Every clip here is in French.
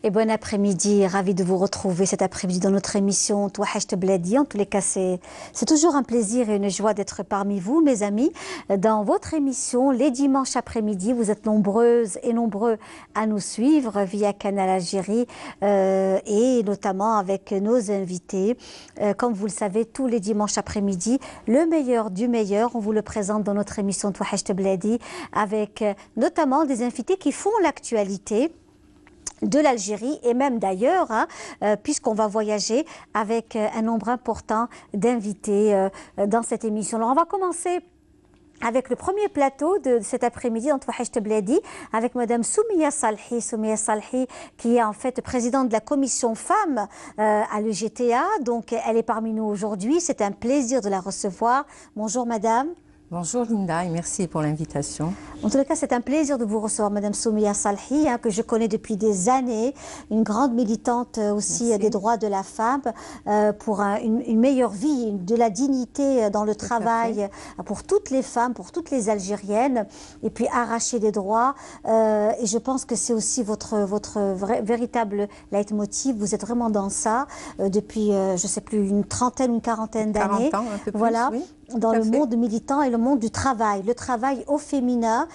Et bon après-midi, ravi de vous retrouver cet après-midi dans notre émission Touachecht Bladi. En tous les cas, c'est toujours un plaisir et une joie d'être parmi vous, mes amis, dans votre émission les dimanches après-midi. Vous êtes nombreuses et nombreux à nous suivre via Canal Algérie et notamment avec nos invités. Comme vous le savez, tous les dimanches après-midi, le meilleur du meilleur, on vous le présente dans notre émission Touachecht Bladi avec notamment des invités qui font l'actualité de l'Algérie et même d'ailleurs, puisqu'on va voyager avec un nombre important d'invités dans cette émission. Alors on va commencer avec le premier plateau de cet après-midi dans Touachecht Bladi avec Madame Soumia Salhi. Soumia Salhi qui est en fait présidente de la commission femmes à l'EGTA. Donc elle est parmi nous aujourd'hui. C'est un plaisir de la recevoir. Bonjour Madame. Bonjour Linda et merci pour l'invitation. En tout cas, c'est un plaisir de vous recevoir, Madame Soumia Salhi, que je connais depuis des années, une grande militante aussi des droits de la femme, pour une meilleure vie, de la dignité dans le travail pour toutes les femmes, pour toutes les Algériennes, et puis arracher des droits. Et je pense que c'est aussi votre véritable leitmotiv. Vous êtes vraiment dans ça depuis, je ne sais plus, une trentaine, une quarantaine d'années. 40 ans, un peu plus, voilà. Oui. Dans le monde militant et le monde du travail. Le travail au féminin,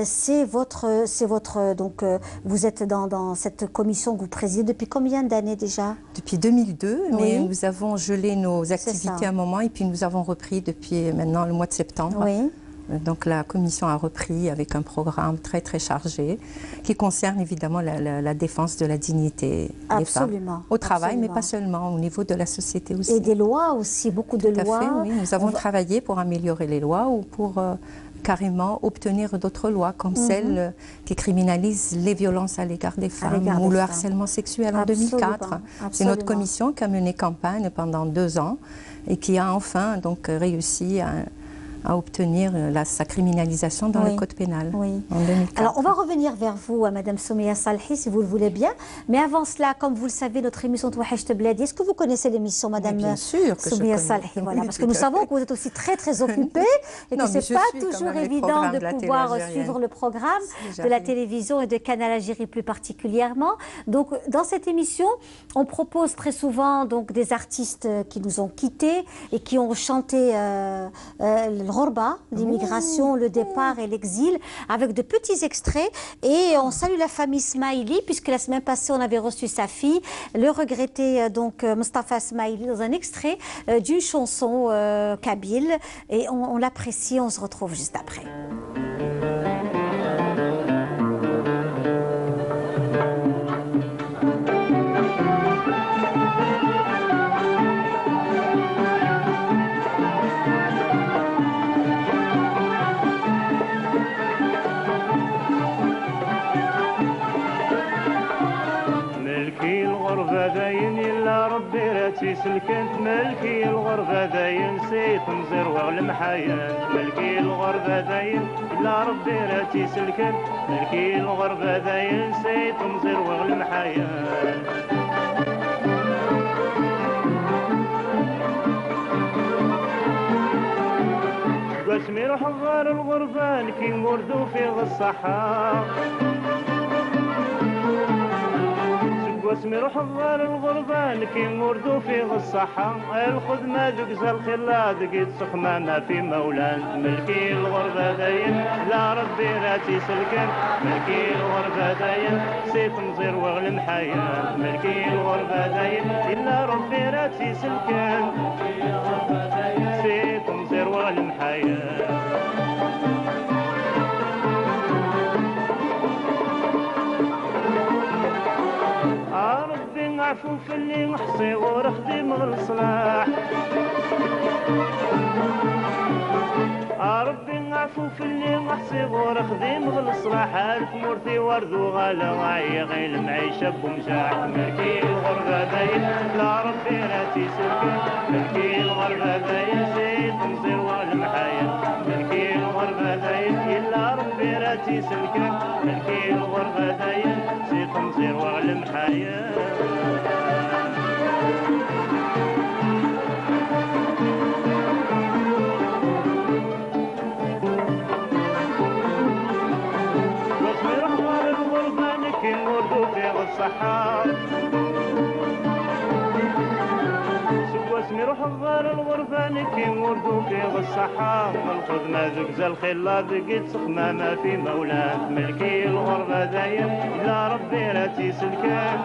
c'est votre donc vous êtes dans cette commission que vous présidez depuis combien d'années déjà? Depuis 2002, mais oui. nous avons gelé nos activités à un moment et puis nous avons repris depuis maintenant le mois de septembre. Oui. Donc la commission a repris avec un programme très très chargé qui concerne évidemment la défense de la dignité des femmes au travail, mais pas seulement, au niveau de la société aussi. Et des lois aussi, beaucoup de lois. Tout à fait, oui. Nous avons travaillé pour améliorer les lois ou pour carrément obtenir d'autres lois comme celle qui criminalise les violences à l'égard des femmes ou le harcèlement sexuel en 2004. C'est notre commission qui a mené campagne pendant 2 ans et qui a enfin donc réussi à obtenir sa criminalisation dans le code pénal en 2004. Alors, on va revenir vers vous, Madame Soumia Salhi, si vous le voulez bien. Mais avant cela, comme vous le savez, notre émission Touachecht Bladi, est-ce que vous connaissez l'émission, Madame Soumia Salhi? Voilà, parce que nous savons que vous êtes aussi très, très occupée et que ce n'est pas toujours évident de pouvoir suivre le programme de la télévision et de Canal Algérie plus particulièrement. Donc, dans cette émission, on propose très souvent donc, des artistes qui nous ont quittés et qui ont chanté l'immigration, le départ et l'exil, avec de petits extraits. Et on salue la famille Smaïli, puisque la semaine passée, on avait reçu sa fille, le regretté donc Mustafa Smaïli, dans un extrait d'une chanson kabyle. Et on l'apprécie, on se retrouve juste après. سلكنت ملكي الغربة داين نسيت نزير وغلم حيان ملكي الغربة داين إلا ربي راتي سلكنت ملكي الغربة داين نسيت نزير وغلم حيان قسمي روح الغار الغربان كي نوردو في الصحراء واسمي روح الظهر الغربان كي نوردو فيه الصحة الخدمة دقز الخلا دقيت سخمانة في مولان ملكي الغربة داين لا ربي راتي سلكن ملكي الغربة داين سيت نزير وغلم حيان ملكي الغربة داين إلا ربي راتي سلكن سيت نزير وغلم حيان عفو في اللي نحصي ورخدي مغل صلاح ربي نعفو في اللي نحصي ورخدي مغل صلاح ألف مرتي ورد وغالا غايغي المعيشة بمشاح ملكي الغربة داين لا ربي راتي سلكن ملكي الغربة داين زيت نصير والمحايا ملكي الغربة داين إلا ربي راتي سلكن ملكي الغربة داين زيت نصير والمحايا وردو في الصحة اسمي حضر الغرفة نكي وردو في الصحة الخدمة زقزة الخلا بقيت سخمة ما في مولاه ملكي الغربة دايم لا ربي لا تسلكان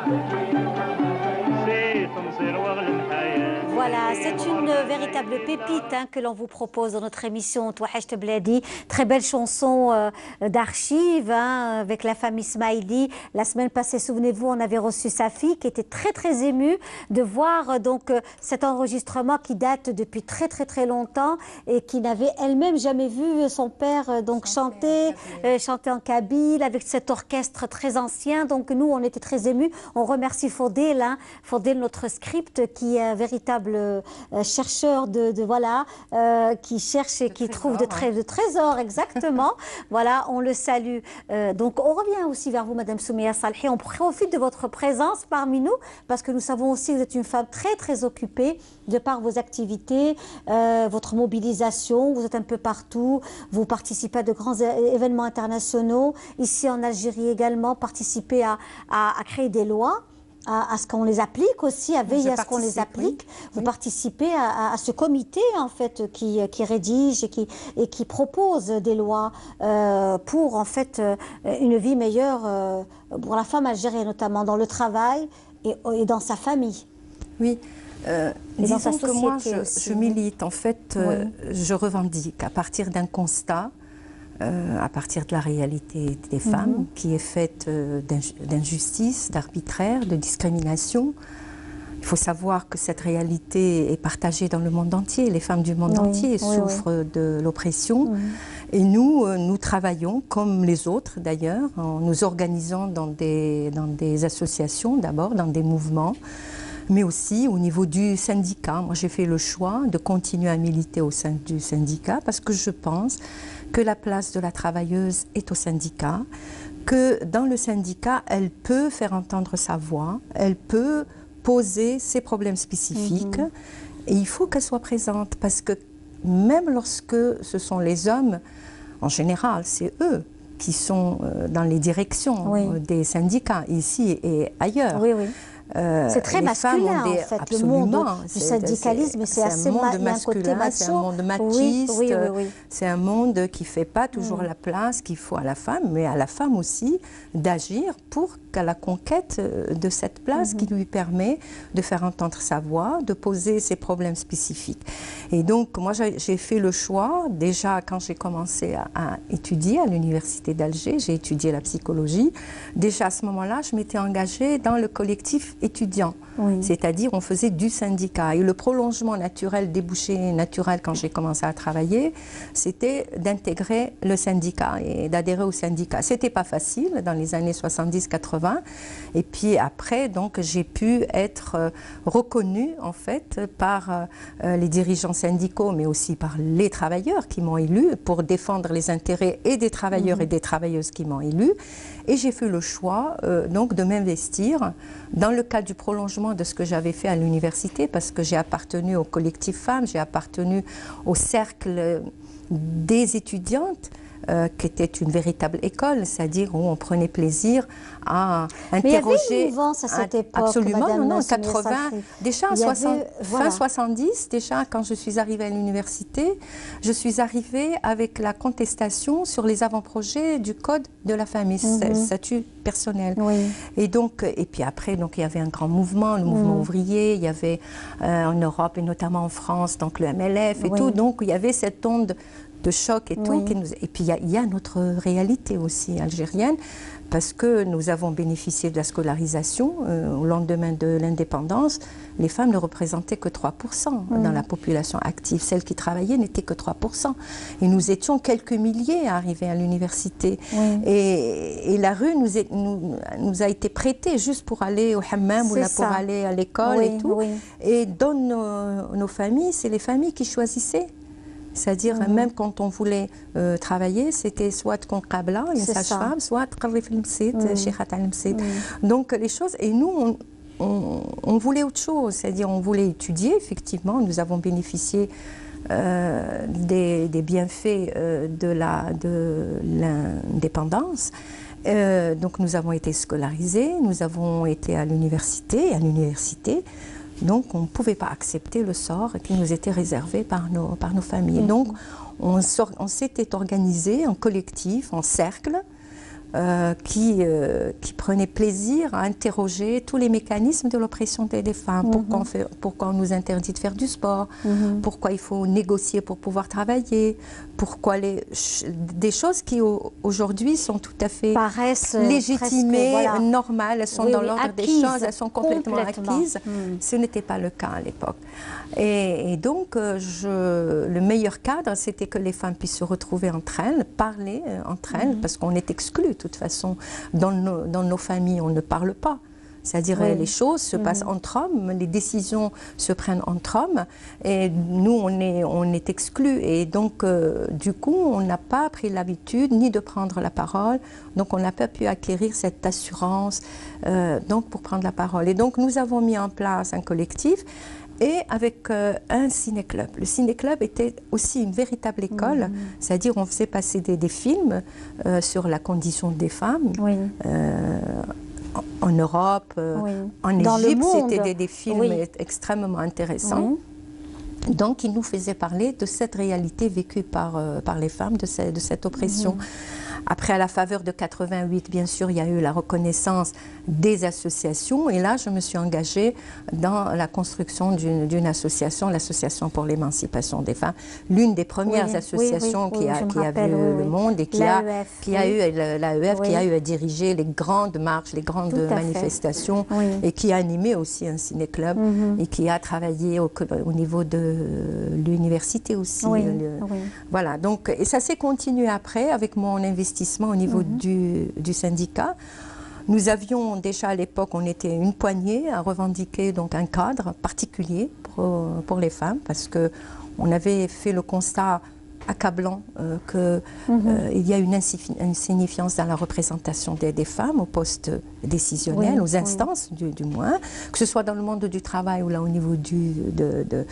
سيف مصير واغلم حياة. Voilà, c'est une véritable pépite que l'on vous propose dans notre émission Touahecht Bladi. Très belle chanson d'archives avec la famille Smaili. La semaine passée, souvenez-vous, on avait reçu sa fille qui était très émue de voir donc cet enregistrement qui date depuis très longtemps et qui n'avait elle-même jamais vu son père donc chanter en kabyle avec cet orchestre très ancien. Donc nous, on était très émus. On remercie Faudel, Faudel, notre script, qui est un véritable chercheur qui cherche et qui trouve de trésors, exactement. Voilà, on le salue. Donc on revient aussi vers vous, Madame Soumeya Salhi. On profite de votre présence parmi nous parce que nous savons aussi que vous êtes une femme très occupée de par vos activités, votre mobilisation. Vous êtes un peu partout. Vous participez à de grands événements internationaux. Ici en Algérie également, participez à créer des lois, à ce qu'on les applique aussi, à veiller à ce qu'on les applique. Oui. Vous participez à ce comité en fait qui rédige et qui propose des lois pour en fait une vie meilleure pour la femme algérienne, notamment dans le travail et dans sa famille. Oui. Disons que moi je milite en fait, je revendique à partir d'un constat, à partir de la réalité des femmes qui est faite d'injustice, d'arbitraire, de discrimination. Il faut savoir que cette réalité est partagée dans le monde entier. Les femmes du monde entier souffrent de l'oppression. Et nous travaillons comme les autres d'ailleurs, en nous organisant dans des associations d'abord, dans des mouvements, mais aussi au niveau du syndicat. Moi j'ai fait le choix de continuer à militer au sein du syndicat parce que je pense que la place de la travailleuse est au syndicat, que dans le syndicat, elle peut faire entendre sa voix, elle peut poser ses problèmes spécifiques, et il faut qu'elle soit présente, parce que même lorsque ce sont les hommes, en général, c'est eux qui sont dans les directions des syndicats, ici et ailleurs. C'est très masculin en fait, le monde du syndicalisme, c'est assez masculin, c'est un monde machiste, c'est un monde qui ne fait pas toujours la place qu'il faut à la femme, mais à la femme aussi d'agir pour qu'à la conquête de cette place qui lui permet de faire entendre sa voix, de poser ses problèmes spécifiques. Et donc moi j'ai fait le choix, déjà quand j'ai commencé à étudier à l'université d'Alger, j'ai étudié la psychologie, déjà à ce moment-là je m'étais engagée dans le collectif étudiants, c'est-à-dire on faisait du syndicat. Et le prolongement naturel, débouché naturel quand j'ai commencé à travailler, c'était d'intégrer le syndicat et d'adhérer au syndicat. C'était pas facile dans les années 70-80. Et puis après, donc j'ai pu être reconnue en fait par les dirigeants syndicaux, mais aussi par les travailleurs qui m'ont élue pour défendre les intérêts et des travailleurs et des travailleuses qui m'ont élue. Et j'ai fait le choix donc de m'investir dans le cadre du prolongement de ce que j'avais fait à l'université, parce que j'ai appartenu au collectif femmes, j'ai appartenu au cercle des étudiantes, qui était une véritable école, c'est-à-dire où on prenait plaisir à interroger. Mais il y avait une mouvance à cette époque. Absolument, non, 80, déjà fin 70, déjà quand je suis arrivée à l'université, je suis arrivée avec la contestation sur les avant-projets du code de la famille, statut personnel. Et donc, et puis après, donc il y avait un grand mouvement, le mouvement ouvrier, il y avait en Europe et notamment en France, donc le MLF et tout, donc il y avait cette onde de choc et tout. Et puis il y a notre réalité aussi algérienne, parce que nous avons bénéficié de la scolarisation au lendemain de l'indépendance. Les femmes ne représentaient que 3% dans la population active. Celles qui travaillaient n'étaient que 3%. Et nous étions quelques milliers à arriver à l'université. Et la rue nous a été prêtée juste pour aller au hammam ou là pour aller à l'école et tout. Et dans nos familles, c'est les familles qui choisissaient. C'est-à-dire, même quand on voulait travailler, c'était soit Konqabla, une sage-femme, soit Qarrif al-Msid, Cheikhat al-Msid. Donc, les choses. Et nous, on voulait autre chose. C'est-à-dire, on voulait étudier, effectivement. Nous avons bénéficié des bienfaits de l'indépendance. Donc nous avons été scolarisés, nous avons été à l'université. Donc on ne pouvait pas accepter le sort qui nous était réservé par nos familles. Donc on s'était organisé en collectif, en cercle, qui prenait plaisir à interroger tous les mécanismes de l'oppression des femmes. Pourquoi on nous interdit de faire du sport, pourquoi il faut négocier pour pouvoir travailler, pourquoi des choses qui aujourd'hui sont tout à fait légitimées, presque, normales, elles sont dans l'ordre des choses, elles sont complètement acquises. Ce n'était pas le cas à l'époque. Et donc, le meilleur cadre, c'était que les femmes puissent se retrouver entre elles, parler entre elles, parce qu'on est exclus. De toute façon, dans nos familles, on ne parle pas. C'est-à-dire les choses se passent entre hommes, les décisions se prennent entre hommes, et nous, on est exclus. Et donc, du coup, on n'a pas pris l'habitude ni de prendre la parole, donc on n'a pas pu acquérir cette assurance donc pour prendre la parole. Et donc, nous avons mis en place un collectif, et avec un ciné-club. Le ciné-club était aussi une véritable école, c'est-à-dire on faisait passer des films sur la condition des femmes, en Europe, en Égypte, c'était des films extrêmement intéressants. Donc, ils nous faisaient parler de cette réalité vécue par les femmes, de cette oppression. Après, à la faveur de 88, bien sûr, il y a eu la reconnaissance des associations. Et là, je me suis engagée dans la construction d'une association, l'Association pour l'émancipation des femmes, l'une des premières associations qui a vu le monde et qui a eu à diriger les grandes marches, les grandes manifestations et qui a animé aussi un ciné-club et qui a travaillé au niveau de l'université aussi. Voilà, donc, et ça s'est continué après avec mon investissement au niveau du syndicat. Nous avions déjà à l'époque, on était une poignée à revendiquer donc un cadre particulier pour les femmes, parce qu'on avait fait le constat accablant qu'il y a une insignifiance dans la représentation des femmes aux postes décisionnels, aux instances du moins, que ce soit dans le monde du travail ou là au niveau de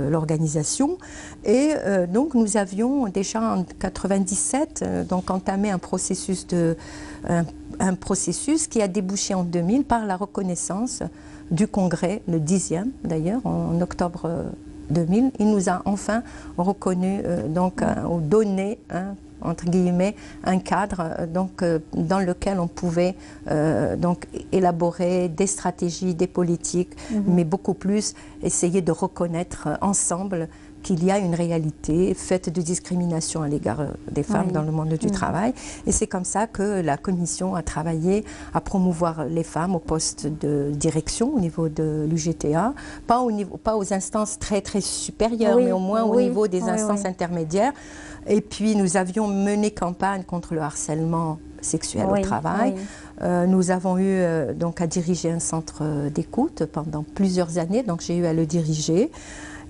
l'organisation. Et donc nous avions déjà en 97 donc entamé un processus qui a débouché en 2000 par la reconnaissance du Congrès, le 10e d'ailleurs, en octobre 2000, il nous a enfin reconnu, ou donné, entre guillemets, un cadre dans lequel on pouvait élaborer des stratégies, des politiques, mais beaucoup plus essayer de reconnaître ensemble qu'il y a une réalité faite de discrimination à l'égard des femmes dans le monde du travail. Et c'est comme ça que la Commission a travaillé à promouvoir les femmes au poste de direction au niveau de l'UGTA, pas aux instances très supérieures, mais au moins au niveau des instances intermédiaires. Et puis nous avions mené campagne contre le harcèlement sexuel au travail. Nous avons eu donc à diriger un centre d'écoute pendant plusieurs années, donc j'ai eu à le diriger.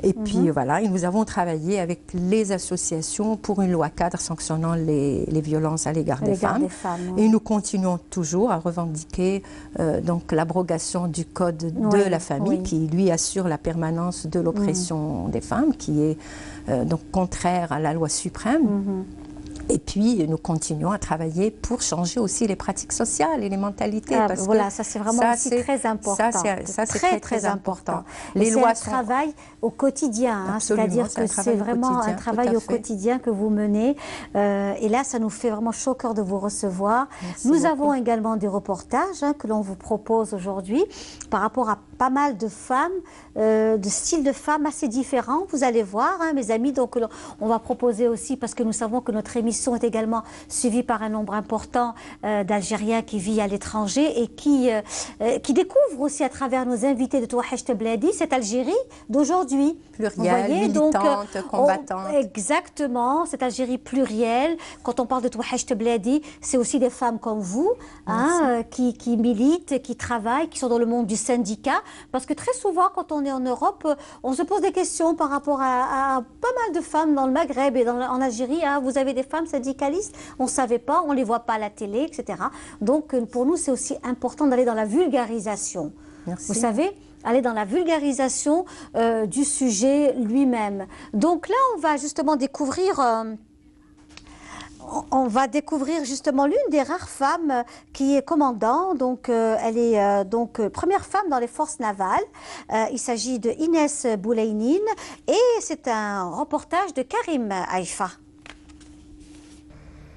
Et puis voilà, et nous avons travaillé avec les associations pour une loi cadre sanctionnant les violences à l'égard des femmes. Et nous continuons toujours à revendiquer donc l'abrogation du code de la famille qui lui assure la permanence de l'oppression des femmes, qui est donc contraire à la loi suprême. Et puis, nous continuons à travailler pour changer aussi les pratiques sociales et les mentalités. Parce voilà, ça c'est vraiment aussi très important. Ça, c'est très important. Les lois sont... un travail au quotidien, c'est-à-dire que c'est vraiment un travail au quotidien que vous menez. Et là, ça nous fait vraiment chaud au cœur de vous recevoir. Nous avons également des reportages que l'on vous propose aujourd'hui par rapport à pas mal de femmes, de styles de femmes assez différents. Vous allez voir, mes amis, donc on va proposer aussi, parce que nous savons que notre émission est également suivie par un nombre important d'Algériens qui vivent à l'étranger et qui découvrent aussi à travers nos invités de Touahecht Bladi cette Algérie d'aujourd'hui. Plurielle, militante, combattante. Exactement, cette Algérie plurielle. Quand on parle de Touahecht Bladi, c'est aussi des femmes comme vous qui militent, qui travaillent, qui sont dans le monde du syndicat. Parce que très souvent, quand on est en Europe, on se pose des questions par rapport à pas mal de femmes dans le Maghreb et en Algérie. Vous avez des femmes syndicalistes, on ne savait pas, on ne les voit pas à la télé, etc. Donc pour nous, c'est aussi important d'aller dans la vulgarisation. Merci. Vous savez, aller dans la vulgarisation du sujet lui-même. Donc là, on va justement découvrir... On va découvrir justement l'une des rares femmes qui est commandant. Donc, elle est première femme dans les forces navales. Il s'agit de Inès Boulaïnine et c'est un reportage de Karim Haïfa.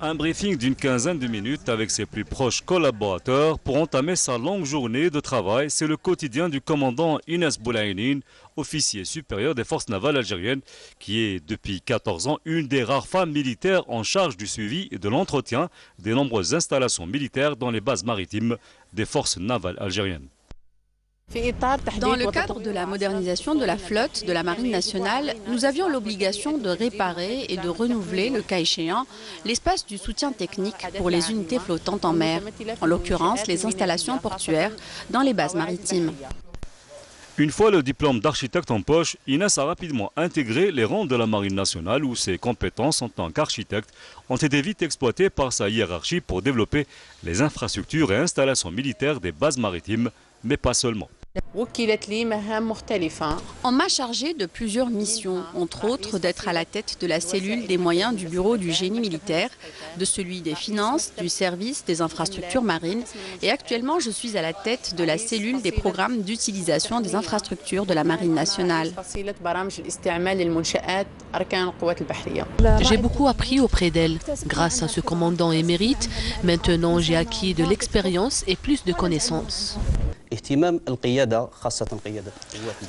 Un briefing d'une quinzaine de minutes avec ses plus proches collaborateurs pour entamer sa longue journée de travail. C'est le quotidien du commandant Inès Boulaïnine, officier supérieur des forces navales algériennes, qui est depuis 14 ans une des rares femmes militaires en charge du suivi et de l'entretien des nombreuses installations militaires dans les bases maritimes des forces navales algériennes. Dans le cadre de la modernisation de la flotte de la Marine nationale, nous avions l'obligation de réparer et de renouveler, le cas échéant, l'espace du soutien technique pour les unités flottantes en mer, en l'occurrence les installations portuaires dans les bases maritimes. Une fois le diplôme d'architecte en poche, Inès a rapidement intégré les rangs de la Marine nationale où ses compétences en tant qu'architecte ont été vite exploitées par sa hiérarchie pour développer les infrastructures et installations militaires des bases maritimes, mais pas seulement. On m'a chargé de plusieurs missions, entre autres d'être à la tête de la cellule des moyens du bureau du génie militaire, de celui des finances, du service des infrastructures marines et actuellement je suis à la tête de la cellule des programmes d'utilisation des infrastructures de la Marine nationale. J'ai beaucoup appris auprès d'elle. Grâce à ce commandant émérite, maintenant j'ai acquis de l'expérience et plus de connaissances.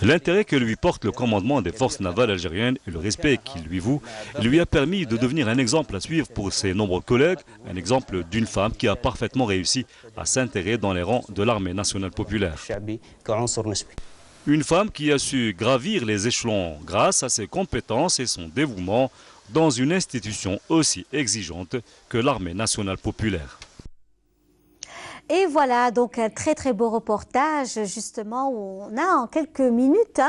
L'intérêt que lui porte le commandement des forces navales algériennes et le respect qu'il lui voue lui a permis de devenir un exemple à suivre pour ses nombreux collègues, un exemple d'une femme qui a parfaitement réussi à s'intégrer dans les rangs de l'armée nationale populaire. Une femme qui a su gravir les échelons grâce à ses compétences et son dévouement dans une institution aussi exigeante que l'armée nationale populaire. Et voilà donc un très très beau reportage justement où on a en quelques minutes,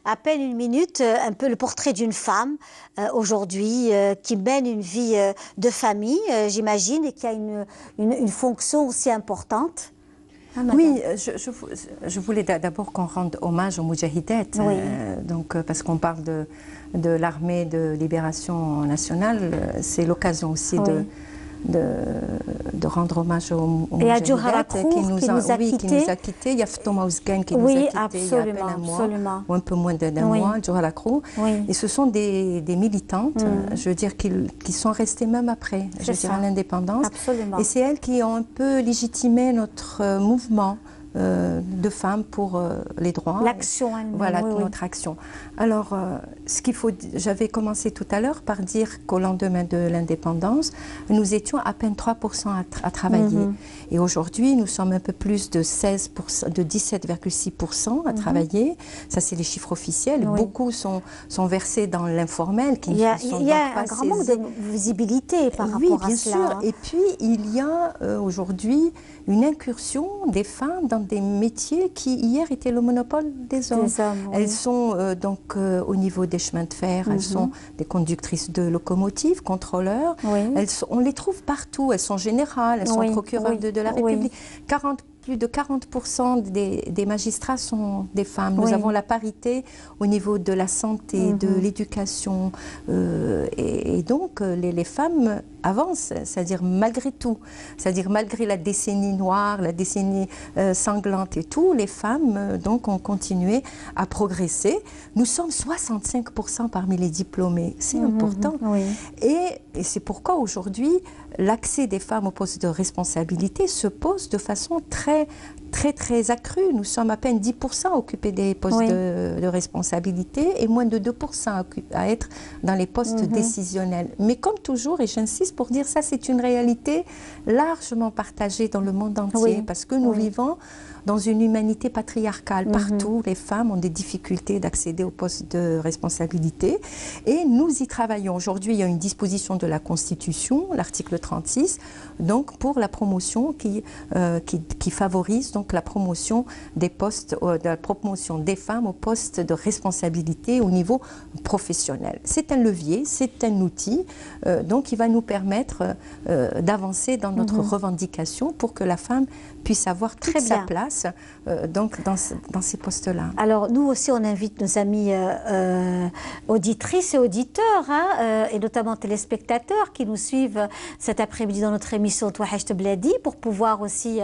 à peine une minute, un peu le portrait d'une femme aujourd'hui qui mène une vie de famille, j'imagine, et qui a une fonction aussi importante. Oui, je voulais d'abord qu'on rende hommage aux Moudjahidettes, oui. Parce qu'on parle de l'armée de libération nationale, c'est l'occasion aussi oui. de rendre hommage aux et à Djohara qui nous a quittés. Il y a Thomas Ouzgan qui oui, nous a quittés il y a à peine un mois, ou un peu moins d'un oui. mois, Djohara Krou. Oui. Et ce sont des militantes, je veux dire, qui sont restées même après, je veux dire, à l'indépendance. Et c'est elles qui ont un peu légitimé notre mouvement de femmes pour les droits. L'action elle-même. Voilà, notre action. Alors, j'avais commencé tout à l'heure par dire qu'au lendemain de l'indépendance, nous étions à peine 3% à travailler. Et aujourd'hui, nous sommes un peu plus de 17,6% à travailler. Ça, c'est les chiffres officiels. Oui. Beaucoup sont versés dans l'informel. Il y a un grand manque de visibilité par rapport à cela. Oui, bien sûr. Et puis, il y a aujourd'hui une incursion des femmes dans des métiers qui, hier, étaient le monopole des hommes. Elles sont au niveau des chemins de fer, elles sont des conductrices de locomotives, contrôleurs. On les trouve partout. Elles sont générales, elles sont procureurs de la République. Plus de 40% des magistrats sont des femmes. Nous avons la parité au niveau de la santé, de l'éducation. Et donc, les femmes avancent, c'est-à-dire malgré tout. C'est-à-dire malgré la décennie noire, la décennie sanglante et tout, les femmes donc, ont continué à progresser. Nous sommes 65% parmi les diplômés. C'est important. Et c'est pourquoi aujourd'hui, l'accès des femmes aux postes de responsabilité se pose de façon très accrue. Nous sommes à peine 10% occupés des postes de responsabilité et moins de 2% à être dans les postes décisionnels. Mais comme toujours, et j'insiste pour dire ça, c'est une réalité largement partagée dans le monde entier parce que nous vivons dans une humanité patriarcale. Partout, les femmes ont des difficultés d'accéder aux postes de responsabilité et nous y travaillons. Aujourd'hui, il y a une disposition de la Constitution, l'article 36, donc pour la promotion qui favorise donc la promotion des postes, de la promotion des femmes aux postes de responsabilité au niveau professionnel. C'est un levier, c'est un outil donc qui va nous permettre d'avancer dans notre revendication pour que la femme puisse avoir toute sa place donc dans ces postes-là. Alors nous aussi on invite nos amis auditrices et auditeurs et notamment téléspectateurs téléspectateurs qui nous suivent cet après-midi dans notre émission Touachecht Bladi pour pouvoir aussi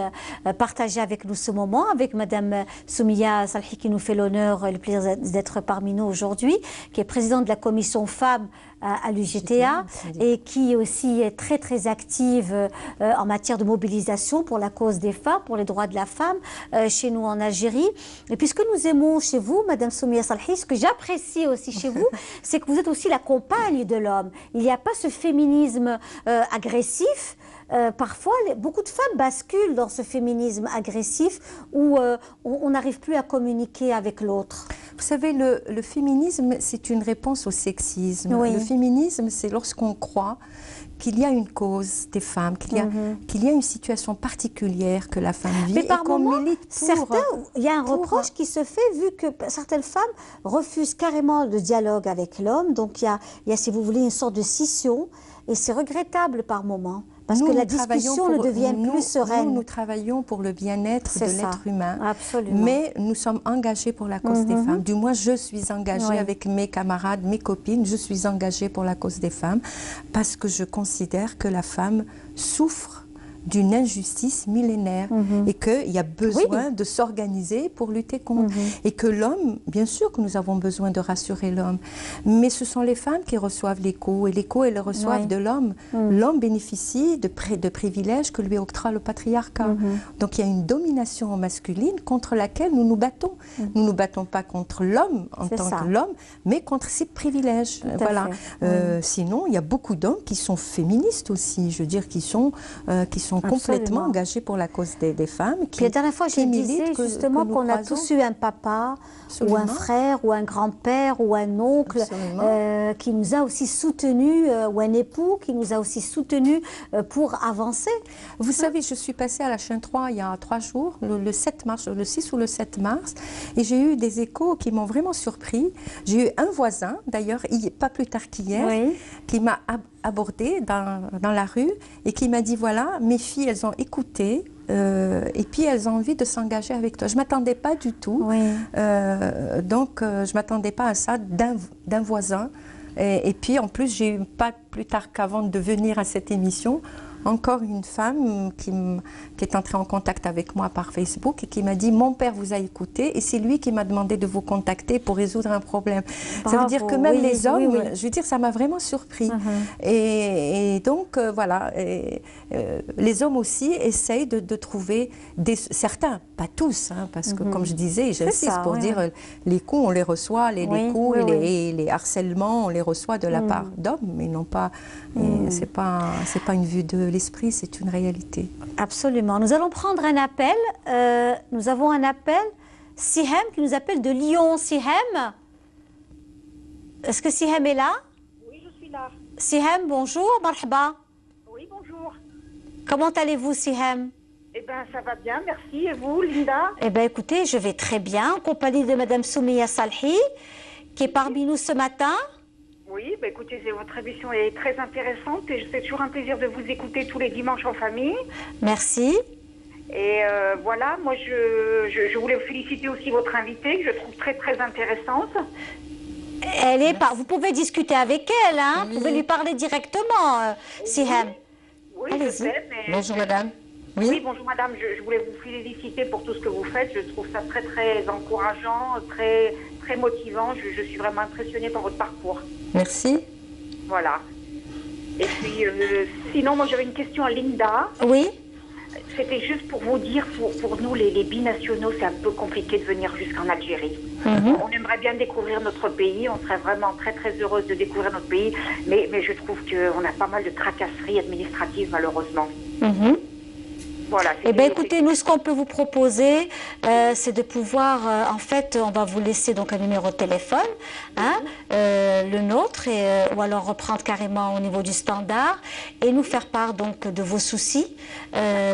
partager avec nous ce moment avec Madame Soumia Salhi qui nous fait l'honneur et le plaisir d'être parmi nous aujourd'hui, qui est présidente de la commission femmes à l'UGTA et qui aussi est très très active en matière de mobilisation pour la cause des femmes, pour les droits de la femme chez nous en Algérie. Et puis ce que nous aimons chez vous, Madame Soumia Salhi, ce que j'apprécie aussi chez vous, c'est que vous êtes aussi la compagne de l'homme. Il n'y a pas ce féminisme agressif. Parfois, beaucoup de femmes basculent dans ce féminisme agressif où on n'arrive plus à communiquer avec l'autre. Vous savez, le féminisme, c'est une réponse au sexisme. Oui. Le féminisme, c'est lorsqu'on croit qu'il y a une cause des femmes, qu'il y a une situation particulière que la femme vit. Mais par moments, certains, il y a un reproche qui se fait vu que certaines femmes refusent carrément le dialogue avec l'homme. Donc il y a, si vous voulez, une sorte de scission et c'est regrettable par moments. Parce que la discussion ne devient plus sereine. Nous travaillons pour le bien-être de l'être humain. Absolument. Mais nous sommes engagés pour la cause des femmes. Du moins, je suis engagée avec mes camarades, mes copines. Je suis engagée pour la cause des femmes parce que je considère que la femme souffre d'une injustice millénaire et qu'il y a besoin de s'organiser pour lutter contre. Et que l'homme, bien sûr que nous avons besoin de rassurer l'homme, mais ce sont les femmes qui reçoivent l'écho et l'écho, elles le reçoivent de l'homme. L'homme bénéficie de privilèges que lui octroie le patriarcat. Donc il y a une domination masculine contre laquelle nous nous battons. Nous ne nous battons pas contre l'homme en tant que l'homme, mais contre ses privilèges. Voilà. Sinon, il y a beaucoup d'hommes qui sont féministes aussi, je veux dire, qui sont complètement engagés pour la cause des femmes. Puis la dernière fois, je disais justement qu'on a tous eu un papa, ou un frère, ou un grand-père, ou un oncle qui nous a aussi soutenus, ou un époux qui nous a aussi soutenus pour avancer. Vous savez, je suis passée à la chaîne 3 il y a 3 jours, le 7 mars, le 6 ou le 7 mars, et j'ai eu des échos qui m'ont vraiment surpris. J'ai eu un voisin, d'ailleurs, pas plus tard qu'hier, qui m'a abordé dans la rue et qui m'a dit, voilà, mes filles, elles ont écouté et puis elles ont envie de s'engager avec toi. Je ne m'attendais pas du tout, donc je ne m'attendais pas à ça d'un voisin. Et puis en plus, j'ai eu pas plus tard qu'avant de venir à cette émission, encore une femme qui est entrée en contact avec moi par Facebook et qui m'a dit « Mon père vous a écouté et c'est lui qui m'a demandé de vous contacter pour résoudre un problème. » Ça veut dire que même les hommes, je veux dire, ça m'a vraiment surpris. Et donc, voilà, les hommes aussi essayent de trouver certains, pas tous, hein, parce que comme je disais, j'insiste pour dire les coups, on les reçoit, les coups et les harcèlements, on les reçoit de la part d'hommes, mais non pas, c'est pas une vue de l'esprit, c'est une réalité. Absolument. Nous allons prendre un appel. Nous avons un appel. Sihem qui nous appelle de Lyon. Sihem, est-ce que Sihem est là? Oui, je suis là. Sihem, bonjour, marhaba. Oui, bonjour. Comment allez-vous, Sihem? Eh bien, ça va bien, merci. Et vous, Linda? Eh bien, écoutez, je vais très bien, en compagnie de Madame Soumia Salhi, qui est parmi nous ce matin. Oui, bah écoutez, votre émission est très intéressante et c'est toujours un plaisir de vous écouter tous les dimanches en famille. Merci. Et voilà, moi je voulais vous féliciter aussi votre invitée, que je trouve très très intéressante. Elle est vous pouvez discuter avec elle, hein, vous pouvez lui parler directement, Sihem. Oui, je sais, mais... Bonjour madame. Oui, bonjour madame, je voulais vous féliciter pour tout ce que vous faites, je trouve ça très très encourageant, très motivant, je suis vraiment impressionnée par votre parcours. Merci. Voilà. Et puis, sinon, moi j'avais une question à Linda. Oui. C'était juste pour vous dire, pour nous les binationaux, c'est un peu compliqué de venir jusqu'en Algérie. On aimerait bien découvrir notre pays, on serait vraiment très très heureuse de découvrir notre pays, mais je trouve qu'on a pas mal de tracasseries administratives malheureusement. Voilà, eh bien, écoutez, nous, ce qu'on peut vous proposer, c'est de pouvoir, en fait, on va vous laisser donc un numéro de téléphone, hein, le nôtre, ou alors reprendre carrément au niveau du standard, et nous faire part donc de vos soucis,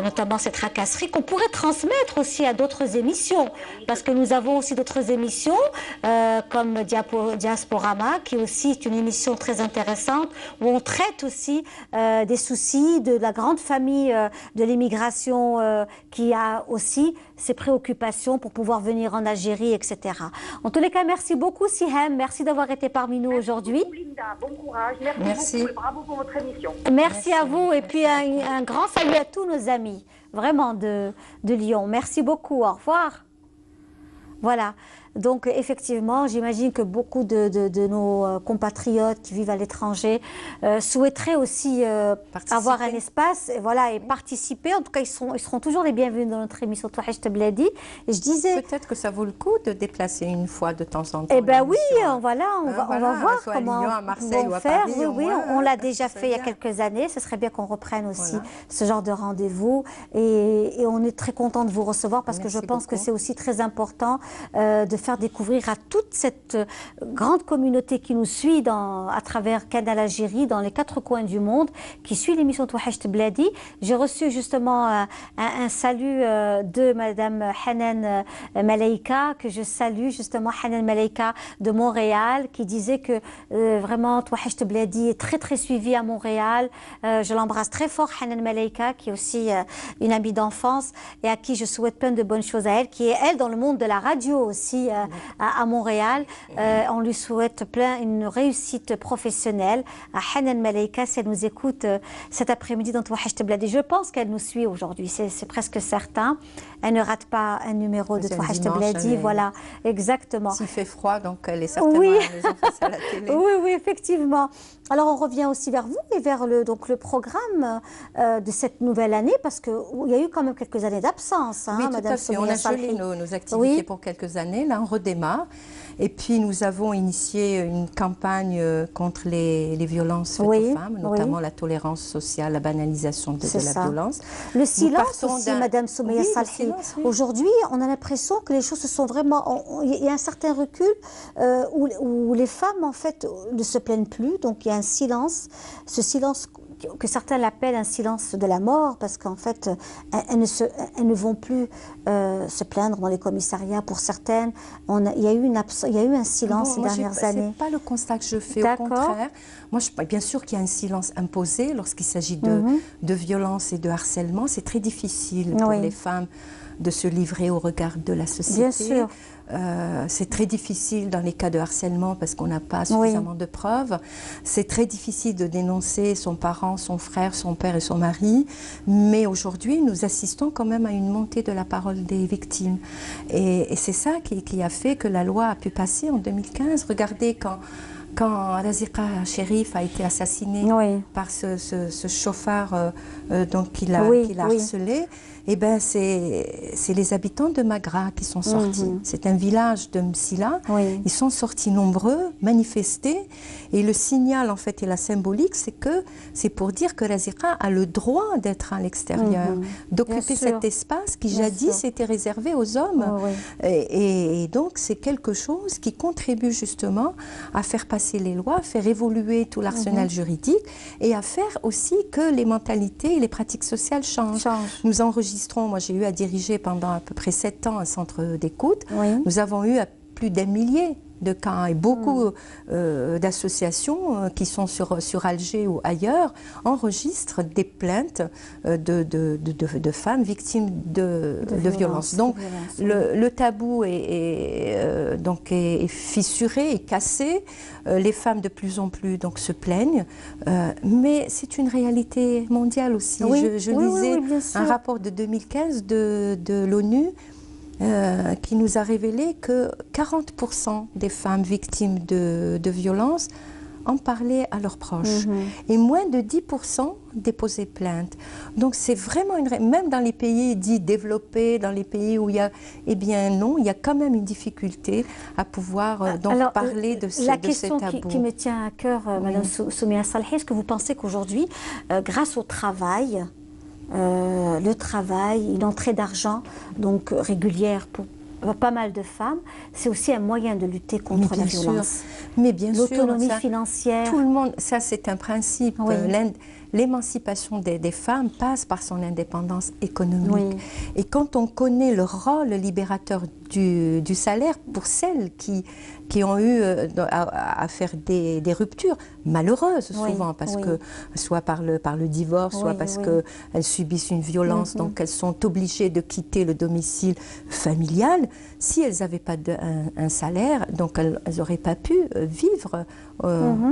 notamment cette tracasserie, qu'on pourrait transmettre aussi à d'autres émissions, parce que nous avons aussi d'autres émissions, comme Diasporama, qui aussi est une émission très intéressante, où on traite aussi des soucis de la grande famille de l'immigration population qui a aussi ses préoccupations pour pouvoir venir en Algérie, etc. En tous les cas, merci beaucoup Siham, merci d'avoir été parmi nous aujourd'hui. Bon courage, merci beaucoup et bravo pour votre émission. Merci à vous et puis un grand salut à tous nos amis, vraiment de Lyon. Merci beaucoup, au revoir. Voilà. Donc effectivement, j'imagine que beaucoup de nos compatriotes qui vivent à l'étranger souhaiteraient aussi avoir un espace et participer. En tout cas, ils seront toujours les bienvenus dans notre émission Touhacht Bladi. Et je disais... Peut-être que ça vaut le coup de déplacer une fois de temps en temps. Eh bien oui, on va voir comment à Marseille on va faire. Paris, oui, on l'a déjà fait il y a quelques années. Ce serait bien qu'on reprenne aussi ce genre de rendez-vous. Et on est très content de vous recevoir parce que je pense que c'est aussi très important de faire découvrir à toute cette grande communauté qui nous suit à travers Canal Algérie, dans les 4 coins du monde, qui suit l'émission Touhacht Bladi. J'ai reçu justement un salut de Madame Hanan Malaika, que je salue justement, Hanan Malaika de Montréal, qui disait que vraiment Touhacht Bladi est très très suivi à Montréal. Je l'embrasse très fort, Hanan Malaika, qui est aussi une amie d'enfance et à qui je souhaite plein de bonnes choses à elle, qui est elle dans le monde de la radio aussi à Montréal. On lui souhaite une réussite professionnelle. À Hanan Malaika, si elle nous écoute cet après-midi dans Touhacht Bladi, je pense qu'elle nous suit aujourd'hui, c'est presque certain. Elle ne rate pas un numéro de Touhacht Bladi, voilà, exactement. S'il fait froid, donc elle est certainement à la maison face à la télé. Oui, effectivement. Alors on revient aussi vers vous et vers le programme de cette nouvelle année, parce qu'il y a eu quand même quelques années d'absence. Oui, tout à fait. On a gelé nos activités pour quelques années. Là, on redémarre. Et puis, nous avons initié une campagne contre les violences faites aux femmes, notamment la tolérance sociale, la banalisation de la violence. Le silence aussi, Madame Soumeya Salhi. Aujourd'hui, on a l'impression que les choses se sont vraiment... Il y a un certain recul où les femmes, en fait, ne se plaignent plus. Donc, il y a un silence. Ce silence que certains l'appellent un silence de la mort, parce qu'en fait, elles ne vont plus se plaindre dans les commissariats. Pour certaines, il y a eu un silence ces dernières années. Ce n'est pas le constat que je fais, au contraire. Moi, bien sûr qu'il y a un silence imposé lorsqu'il s'agit de violence et de harcèlement. C'est très difficile pour les femmes de se livrer au regard de la société. Bien sûr. C'est très difficile dans les cas de harcèlement parce qu'on n'a pas suffisamment de preuves. C'est très difficile de dénoncer son parent, son frère, son père et son mari. Mais aujourd'hui, nous assistons quand même à une montée de la parole des victimes. Et c'est ça qui a fait que la loi a pu passer en 2015. Regardez quand Raziqa Cherif a été assassinée par ce chauffard qu'il a harcelé, eh ben c'est les habitants de Magra qui sont sortis. C'est un village de Msila. Ils sont sortis nombreux, manifestés. Et le signal, en fait, et la symbolique, c'est pour dire que Raziqa a le droit d'être à l'extérieur, d'occuper cet espace qui jadis était réservé aux hommes. Et donc, c'est quelque chose qui contribue justement à faire passer les lois, à faire évoluer tout l'arsenal juridique et à faire aussi que les mentalités et les pratiques sociales changent. Nous enregistrons, moi j'ai eu à diriger pendant à peu près 7 ans un centre d'écoute. Nous avons eu plus d'1 millier de cas et beaucoup d'associations qui sont sur Alger ou ailleurs enregistrent des plaintes de femmes victimes de violences. Donc le tabou est fissuré et cassé. Les femmes de plus en plus se plaignent, mais c'est une réalité mondiale aussi. Je lisais un rapport de 2015 de l'ONU qui nous a révélé que 40% des femmes victimes de violences en parlaient à leurs proches et moins de 10% déposaient plainte. Donc c'est vraiment même dans les pays dits développés, dans les pays où il y a, eh bien non, il y a quand même une difficulté à pouvoir parler de ces tabous. La question qui me tient à cœur, Madame Soumeya Salhi, est-ce que vous pensez qu'aujourd'hui, grâce au travail, une entrée d'argent régulière pour pas mal de femmes, c'est aussi un moyen de lutter contre la violence. Mais bien sûr, l'autonomie financière. Tout le monde, ça c'est un principe. l'émancipation des femmes passe par son indépendance économique. Oui. Et quand on connaît le rôle libérateur du salaire pour celles qui ont eu à faire des ruptures malheureuses souvent, parce que soit par le divorce, soit parce qu'elles subissent une violence, donc elles sont obligées de quitter le domicile familial. Si elles n'avaient pas un salaire, donc elles n'auraient pas pu vivre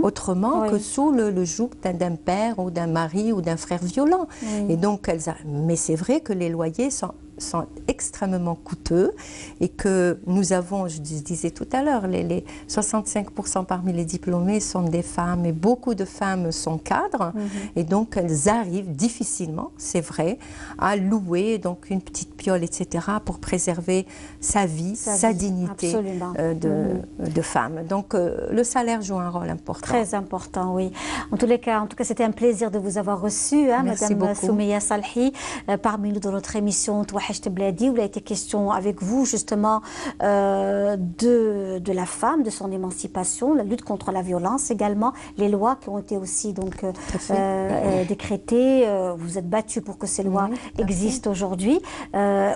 autrement que sous le joug d'un père ou d'un mari ou d'un frère violent. Et donc mais c'est vrai que les loyers sont extrêmement coûteux et que nous avons, je disais tout à l'heure, les 65% parmi les diplômés sont des femmes et beaucoup de femmes sont cadres et donc elles arrivent difficilement, c'est vrai, à louer donc une petite piole, etc. pour préserver sa vie, sa dignité de femme. Donc le salaire joue un rôle important. Très important, oui. En tous les cas, c'était un plaisir de vous avoir reçu, hein, Madame Soumeya Salhi, parmi nous dans notre émission Touahcht Bladi, où il a été question avec vous justement de la femme, de son émancipation, la lutte contre la violence également, les lois qui ont été aussi donc décrétées. Vous êtes battu pour que ces lois existent aujourd'hui.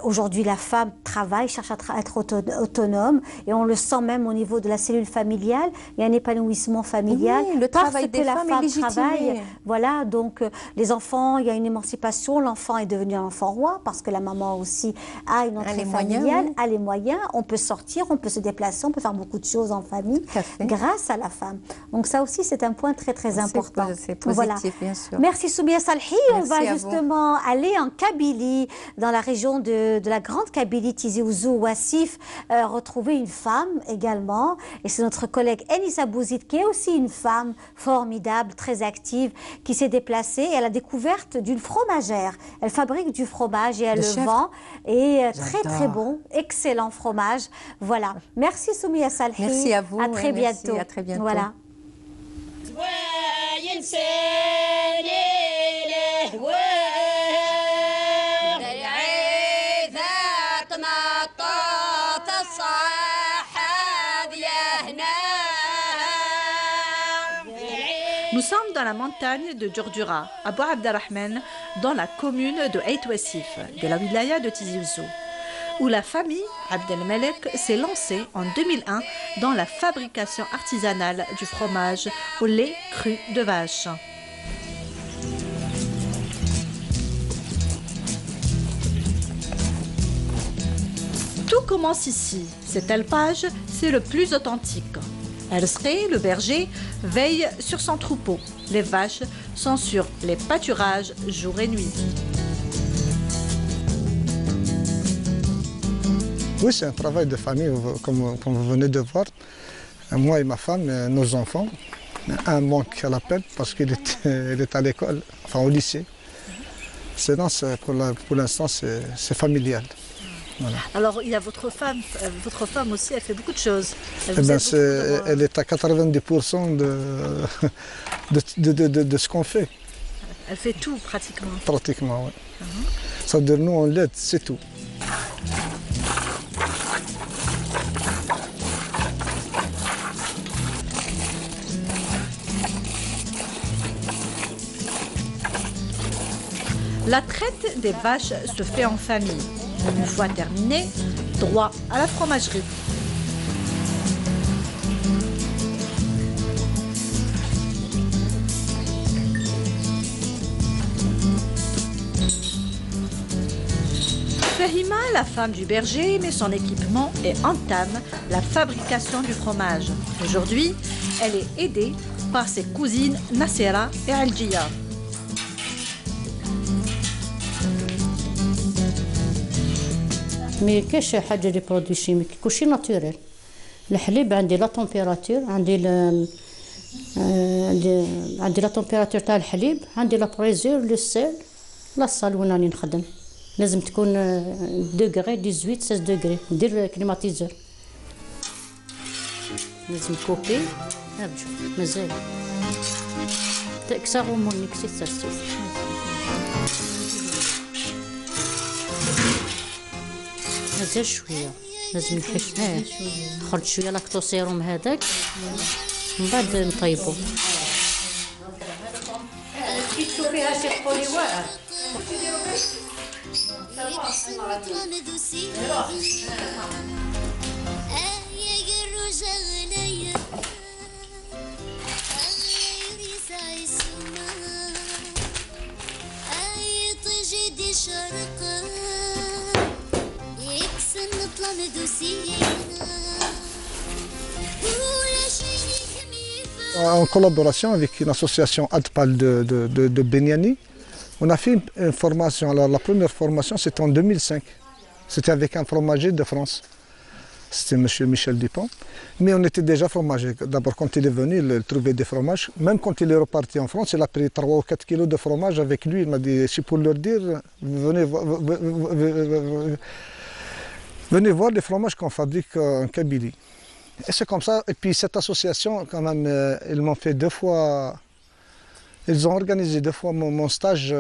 Aujourd'hui, la femme travaille, cherche à être autonome et on le sent même au niveau de la cellule familiale. Il y a un épanouissement familial. Oui, le travail des femmes est légitimé. Travaille. Voilà, donc les enfants, il y a une émancipation. L'enfant est devenu un enfant roi parce que la maman aussi a une entrée familiale, a les moyens. On peut sortir, on peut se déplacer, on peut faire beaucoup de choses en famille grâce à la femme. Donc ça aussi, c'est un point très très important. C'est positif, bien sûr. Merci Soumeya Salhi. On va justement aller en Kabylie, dans la région de la grande Kabylie, Tizi Ouzou, Ouassif, retrouver une femme également. Et c'est notre collègue Enissa Bouzid, qui est aussi une femme formidable, très active, qui s'est déplacée à la découverte d'une fromagère. Elle fabrique du fromage et elle le vend. Et très très bon, excellent fromage. Voilà. Merci Soumeya Salhi. Merci à vous. À très bientôt. Merci, à très bientôt. Voilà. Nous sommes dans la montagne de Djurdjura, à Bou Abdelrahman, dans la commune de Ait Ouassif, de la wilaya de Tizi Ouzou, où la famille Abdelmalek s'est lancée en 2001 dans la fabrication artisanale du fromage au lait cru de vache. Tout commence ici. Cet alpage, c'est le plus authentique. Elsré, le berger, veille sur son troupeau. Les vaches sont sur les pâturages jour et nuit. Oui, c'est un travail de famille, comme vous venez de voir. Moi et ma femme, nos enfants. Un manque à l'appel parce qu'il est à l'école, enfin au lycée. Sinon, pour l'instant, c'est familial. Voilà. Alors, il y a votre femme aussi, elle fait beaucoup de choses. Elle est à 90% de ce qu'on fait. Elle fait tout, pratiquement. Pratiquement, oui. Ça veut dire, nous, on l'aide, c'est tout. La traite des vaches se fait en famille. Une fois terminée, droit à la fromagerie. Fahima, la femme du berger, met son équipement et entame la fabrication du fromage. Aujourd'hui, elle est aidée par ses cousines Nassera et Algia. مي كاش حاجه لي برودوي شيميك كلشي ناتوريل الحليب عندي لا تمبيراتور عندي لا تمبيراتور تاع الحليب عندي لا بريزور لو سيل لا صال وين راني نخدم لازم تكون دوغري 18 16 دوغري ندير كليماتيزور لازم كوبي ها بشوف مازال تكسر مونيك سي سيرسيس مازال شويه لازم نحش خرج شويه لاكتوسيروم هذاك من بعد نطيبو كي تشوفيها شي تقولي واعر En collaboration avec une association ADPAL de Beniani, on a fait une formation. Alors, la première formation, c'était en 2005. C'était avec un fromager de France. C'était M. Michel Dupont. Mais on était déjà fromager. D'abord, quand il est venu, il trouvait des fromages. Même quand il est reparti en France, il a pris 3 ou 4 kilos de fromage avec lui. Il m'a dit, c'est pour leur dire, venez voir les fromages qu'on fabrique en Kabylie. Et c'est comme ça. Et puis cette association, quand même, ils m'ont fait 2 fois... Ils ont organisé 2 fois mon stage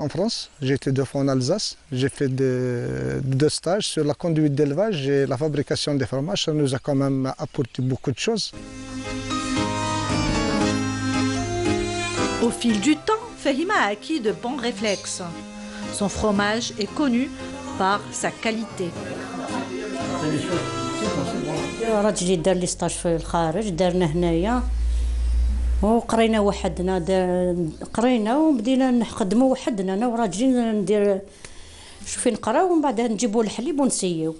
en France. J'ai été 2 fois en Alsace. J'ai fait 2 stages sur la conduite d'élevage et la fabrication des fromages. Ça nous a quand même apporté beaucoup de choses. Au fil du temps, Fahima a acquis de bons réflexes. Son fromage est connu par sa qualité. راجلي دار لي ستاج في الخارج دارنا هنايا وقرينا وحدنا قرينا وبدينا نخدموا وحدنا انا وراجلي ندير شوفي نقراو ومن بعد نجيبوا الحليب ونسيو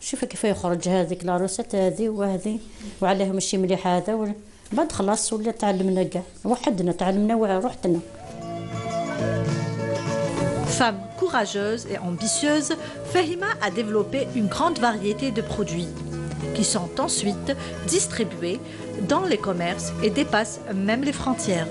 شوفي كيف يخرج هذيك لاروسات هذه وهذه وعلاه ماشي مليح هذا بعد خلاص ولا تعلمنا كاع وحدنا تعلمنا وروحتنا. Femme courageuse et ambitieuse, Fahima a développé une grande variété de produits qui sont ensuite distribués dans les commerces et dépassent même les frontières.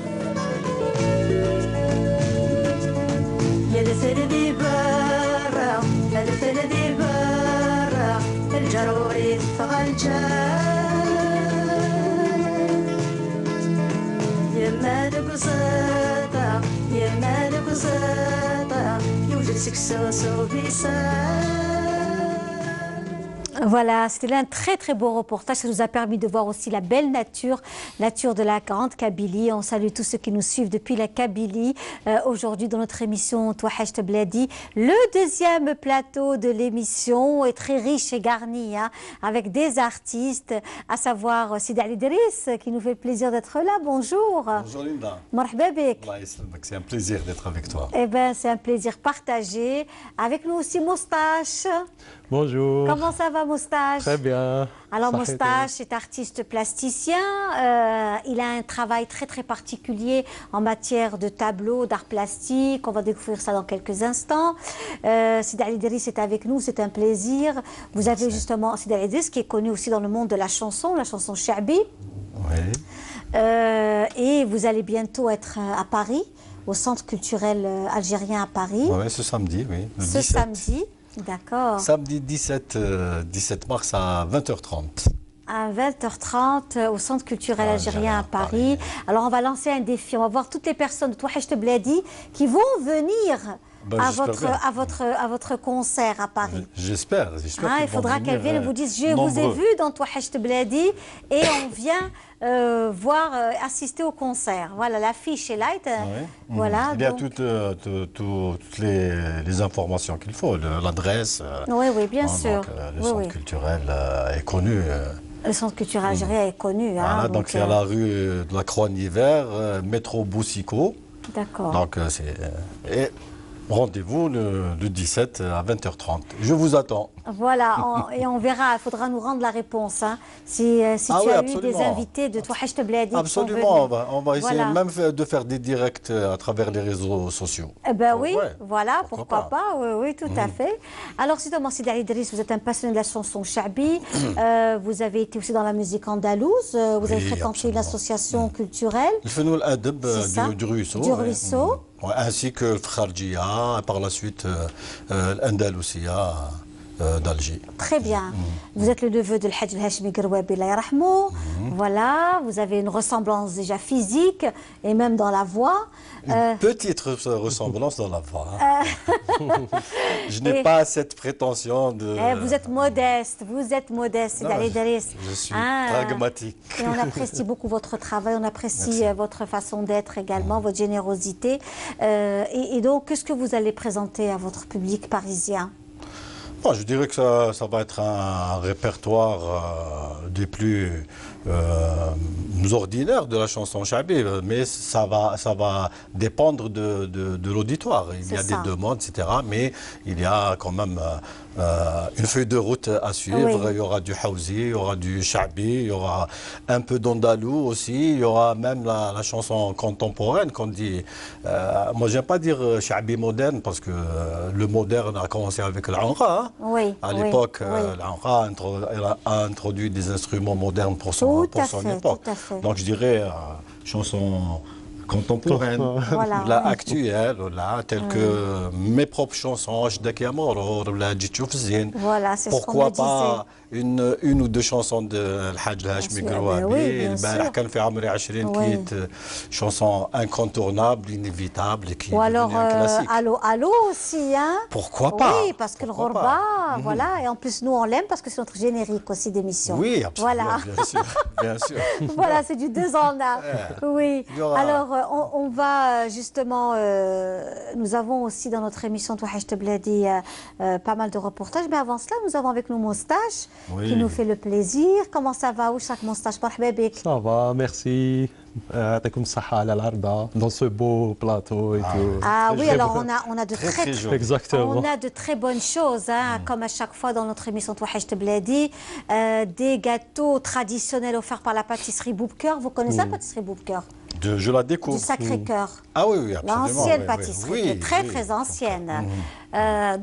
Voilà, c'était un très très beau reportage. Ça nous a permis de voir aussi la belle nature de la grande Kabylie. On salue tous ceux qui nous suivent depuis la Kabylie. Aujourd'hui, dans notre émission Touachecht Bladi, le deuxième plateau de l'émission est très riche et garni, hein, avec des artistes, à savoir Sidi Ali Idriss, qui nous fait le plaisir d'être là. Bonjour. Bonjour Linda. Marhaba bik. C'est un plaisir d'être avec toi. Eh bien, c'est un plaisir partagé. Avec nous aussi Moustache. Bonjour. Comment ça va Moustache? Très bien. Alors Moustache est artiste plasticien. Il a un travail très très particulier en matière de tableaux, d'art plastique. On va découvrir ça dans quelques instants. Sidi Ali Idriss est avec nous, c'est un plaisir. Vous avez justement Sidi Ali Idriss qui est connu aussi dans le monde de la chanson Chabi. Oui. Et vous allez bientôt être à Paris, au Centre culturel algérien à Paris. Oui, ce samedi, oui. Ce samedi. D'accord. Samedi 17 mars à 20h30. À 20h30 au Centre culturel algérien à Paris. Alors on va lancer un défi. On va voir toutes les personnes de Touachecht Bladi qui vont venir à votre concert à Paris. J'espère. Il faudra qu'elles viennent et vous disent je vous ai vu dans Touachecht Bladi et on vient assister au concert. Voilà, l'affiche est là. Voilà, il y a toutes les informations qu'il faut, l'adresse. Oui, bien sûr. Le centre culturel est connu. Le centre culturel algérien est connu. Voilà, donc c'est à la rue de la Croix-Niver, métro Boussico. D'accord. Donc et rendez-vous le 17 à 20h30. Je vous attends. Voilà, et on verra, il faudra nous rendre la réponse. Hein. Si tu as eu des invités de Touachecht Bladi. Absolument, on va essayer même de faire des directs à travers les réseaux sociaux. Eh ben oui, voilà, pourquoi pas. Oui, tout à fait. Alors, Sidi Ali Idriss, vous êtes un passionné de la chanson chabi. Vous avez été aussi dans la musique andalouse. Vous avez fréquenté l'association culturelle. Le Fenoul Adeb du Ruisseau. Du Ruisseau. Ainsi que le Kharjia, par la suite l'Andalousia. d'Alger. Très bien. Vous êtes le neveu de l'Hadj Hachmi Grouabi, Allah yarhamou. Voilà, vous avez une ressemblance déjà physique et même dans la voix. Une petite ressemblance dans la voix. Hein. Je n'ai pas cette prétention de... Vous êtes modeste, Je suis pragmatique. Et on apprécie beaucoup votre travail, on apprécie votre façon d'être également, votre générosité. Et donc, qu'est-ce que vous allez présenter à votre public parisien? Bon, je dirais que ça va être un répertoire des plus ordinaires de la chanson chabi, mais ça va dépendre de l'auditoire. Il y a des demandes, etc. Mais il y a quand même une feuille de route à suivre. Oui. Il y aura du Hawzi, il y aura du Chabi, il y aura un peu d'Andalou aussi, il y aura même la chanson contemporaine qu'on dit. Moi, je n'aime pas dire Chabi moderne parce que le moderne a commencé avec l'Anra. Hein. Oui, à l'époque, l'Anra a introduit des instruments modernes pour son époque. Donc, je dirais chanson contemporaine, là, actuelle, là, telle que mes propres chansons, voilà, c'est pourquoi ce pas une ou deux chansons de Hadj Hachmi Grouabi, qui est chanson incontournable, inévitable, qui ou alors classique. Allô aussi, hein. Pourquoi pas? Oui, parce que le Ghorba, voilà, et en plus nous on l'aime parce que c'est notre générique aussi d'émission. Oui, absolument, voilà. Bien sûr. Voilà, c'est du 2 en 1. Oui. Alors on va justement, nous avons aussi dans notre émission Touhaj Tebladi pas mal de reportages, mais avant cela nous avons avec nous Moustache. Oui. Qui nous fait le plaisir. Comment ça va, Ouchak Moustache? Ça va, merci. Dans ce beau plateau et tout. Ah oui, alors on a de Exactement. On a de très bonnes choses, hein, comme à chaque fois dans notre émission Touhaj Tebladi. Des gâteaux traditionnels offerts par la pâtisserie Boubcœur. Vous connaissez la pâtisserie Boubcœur? Je la découvre. Du Sacré-Cœur. Ah oui, absolument. L'ancienne pâtisserie, qui est très, très ancienne.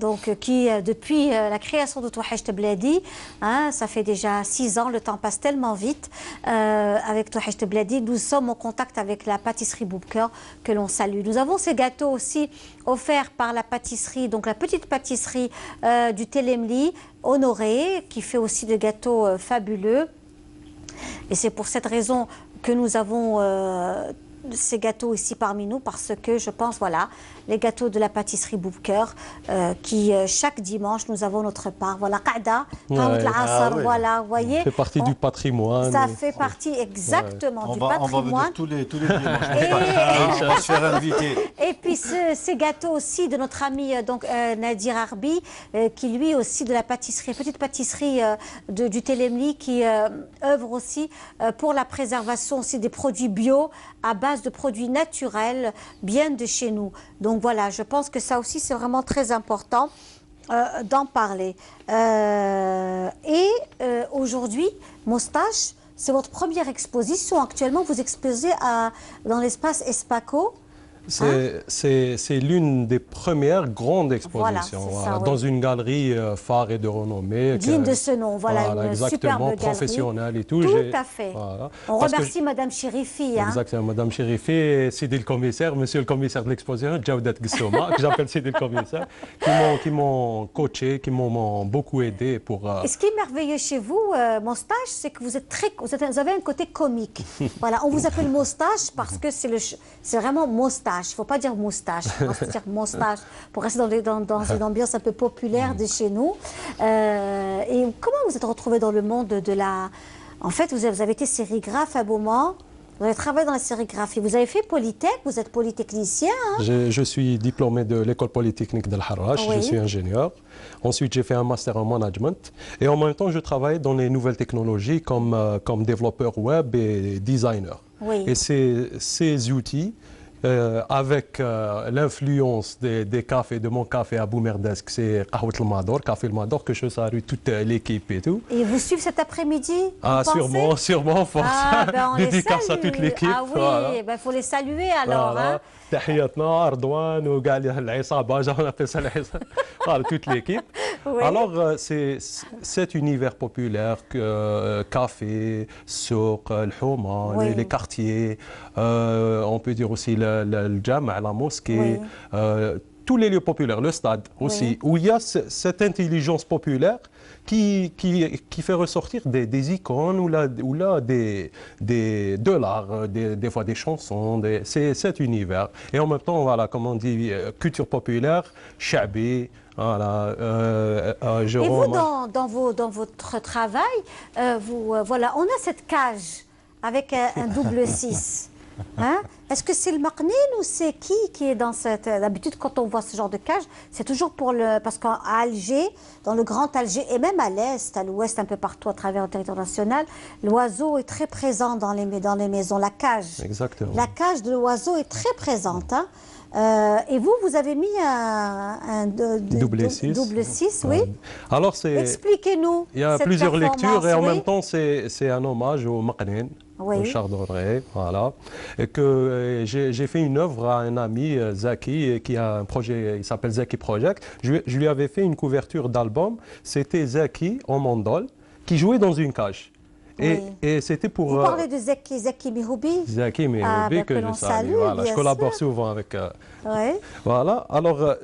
Donc, qui, depuis la création de Touhaj Tebladi, hein, ça fait déjà 6 ans, le temps passe tellement vite. Avec Touhaj Tebladi, nous sommes en contact avec la pâtisserie Boubcœur, que l'on salue. Nous avons ces gâteaux aussi offerts par la pâtisserie, donc la petite pâtisserie du Télemli, Honoré, qui fait aussi des gâteaux fabuleux. Et c'est pour cette raison que nous avons ces gâteaux ici parmi nous, parce que je pense, voilà, les gâteaux de la pâtisserie Boubcœur, qui chaque dimanche, nous avons notre part. Voilà, Qa'da, voilà, vous voyez. Ça fait partie du patrimoine. Ça fait partie exactement du patrimoine. On va venir tous les dimanches. Je vais se faire inviter. Et puis ces gâteaux aussi de notre ami donc, Nadir Arbi, qui lui aussi de la pâtisserie, petite pâtisserie du Télemli, qui œuvre aussi pour la préservation aussi des produits bio à base de produits naturels, bien de chez nous. Donc voilà, je pense que ça aussi c'est vraiment très important d'en parler. Aujourd'hui, Moustache, c'est votre première exposition. Actuellement, vous exposez dans l'espace Espaco. C'est l'une des premières grandes expositions, voilà, dans une galerie phare et de renommée. Digne de ce nom, une superbe galerie. Professionnelle et tout. Tout à fait. Voilà. On remercie Madame Chérifi. Exactement, Madame Chérifi et Sidi le commissaire, Monsieur le commissaire de l'exposition, Djaoudat Gissouma, que j'appelle Sidi le commissaire, qui m'ont coaché, qui m'ont beaucoup aidé pour... Et ce qui est merveilleux chez vous, Moustache, c'est que vous avez un côté comique. Voilà, on vous appelle Moustache parce que c'est vraiment Moustache. Il ne faut pas dire moustache, il faut dire moustache, pour rester dans une ambiance un peu populaire de chez nous. Et comment vous êtes retrouvé dans le monde de la... En fait, vous avez été sérigraphe à un moment, vous avez travaillé dans la sérigraphie. Vous avez fait Polytech, vous êtes polytechnicien. Hein? Je suis diplômé de l'école polytechnique d'Al Harrach, je suis ingénieur. Ensuite, j'ai fait un master en management. Et en même temps, je travaille dans les nouvelles technologies comme développeur web et designer. Oui. Et ces outils... avec l'influence des cafés, de mon café à Boumerdesk, c'est Café Le Mador, que je salue toute l'équipe et tout. Et vous suivez cet après-midi? Ah, sûrement, force. Dédicace à toute l'équipe. Ah oui, il faut les saluer alors. Voilà. Hein. تحياتنا أردوان وقال العصابة on appelle ça l'عصابة voilà toute l'équipe. Oui. Alors cet univers populaire café, souk, le houma, oui. les quartiers, on peut dire aussi le jama, la mosquée, oui. tous les lieux populaires, le stade aussi, où il y a cette intelligence populaire qui fait ressortir des icônes ou là de l'art, des fois des chansons, c'est cet univers. Et en même temps, voilà, comme on dit, culture populaire, chabi. Voilà, et vous, dans votre travail, voilà, on a cette cage avec un double 6. Hein? Est-ce que c'est le Maqnine ou c'est qui est dans cette... D'habitude, quand on voit ce genre de cage, c'est toujours pour le... Parce qu'à Alger, dans le Grand Alger, et même à l'Est, à l'Ouest, un peu partout à travers le territoire national, l'oiseau est très présent dans les maisons, la cage. Exactement. La cage de l'oiseau est très présente. Hein? Et vous avez mis un double 6. Double 6, oui. Alors, expliquez-nous. Il y a plusieurs lectures et en même temps, c'est un hommage au Maqnine. Au chardonneret, voilà. Et que j'ai fait une œuvre à un ami, Zaki, qui a un projet, il s'appelle Zaki Project. Je lui avais fait une couverture d'album. C'était Zaki en mandole qui jouait dans une cage. Et c'était pour... Vous parlez de Zaki Mihoubi? Zaki Mihoubi, que je salue. Voilà, je collabore souvent avec... Voilà, alors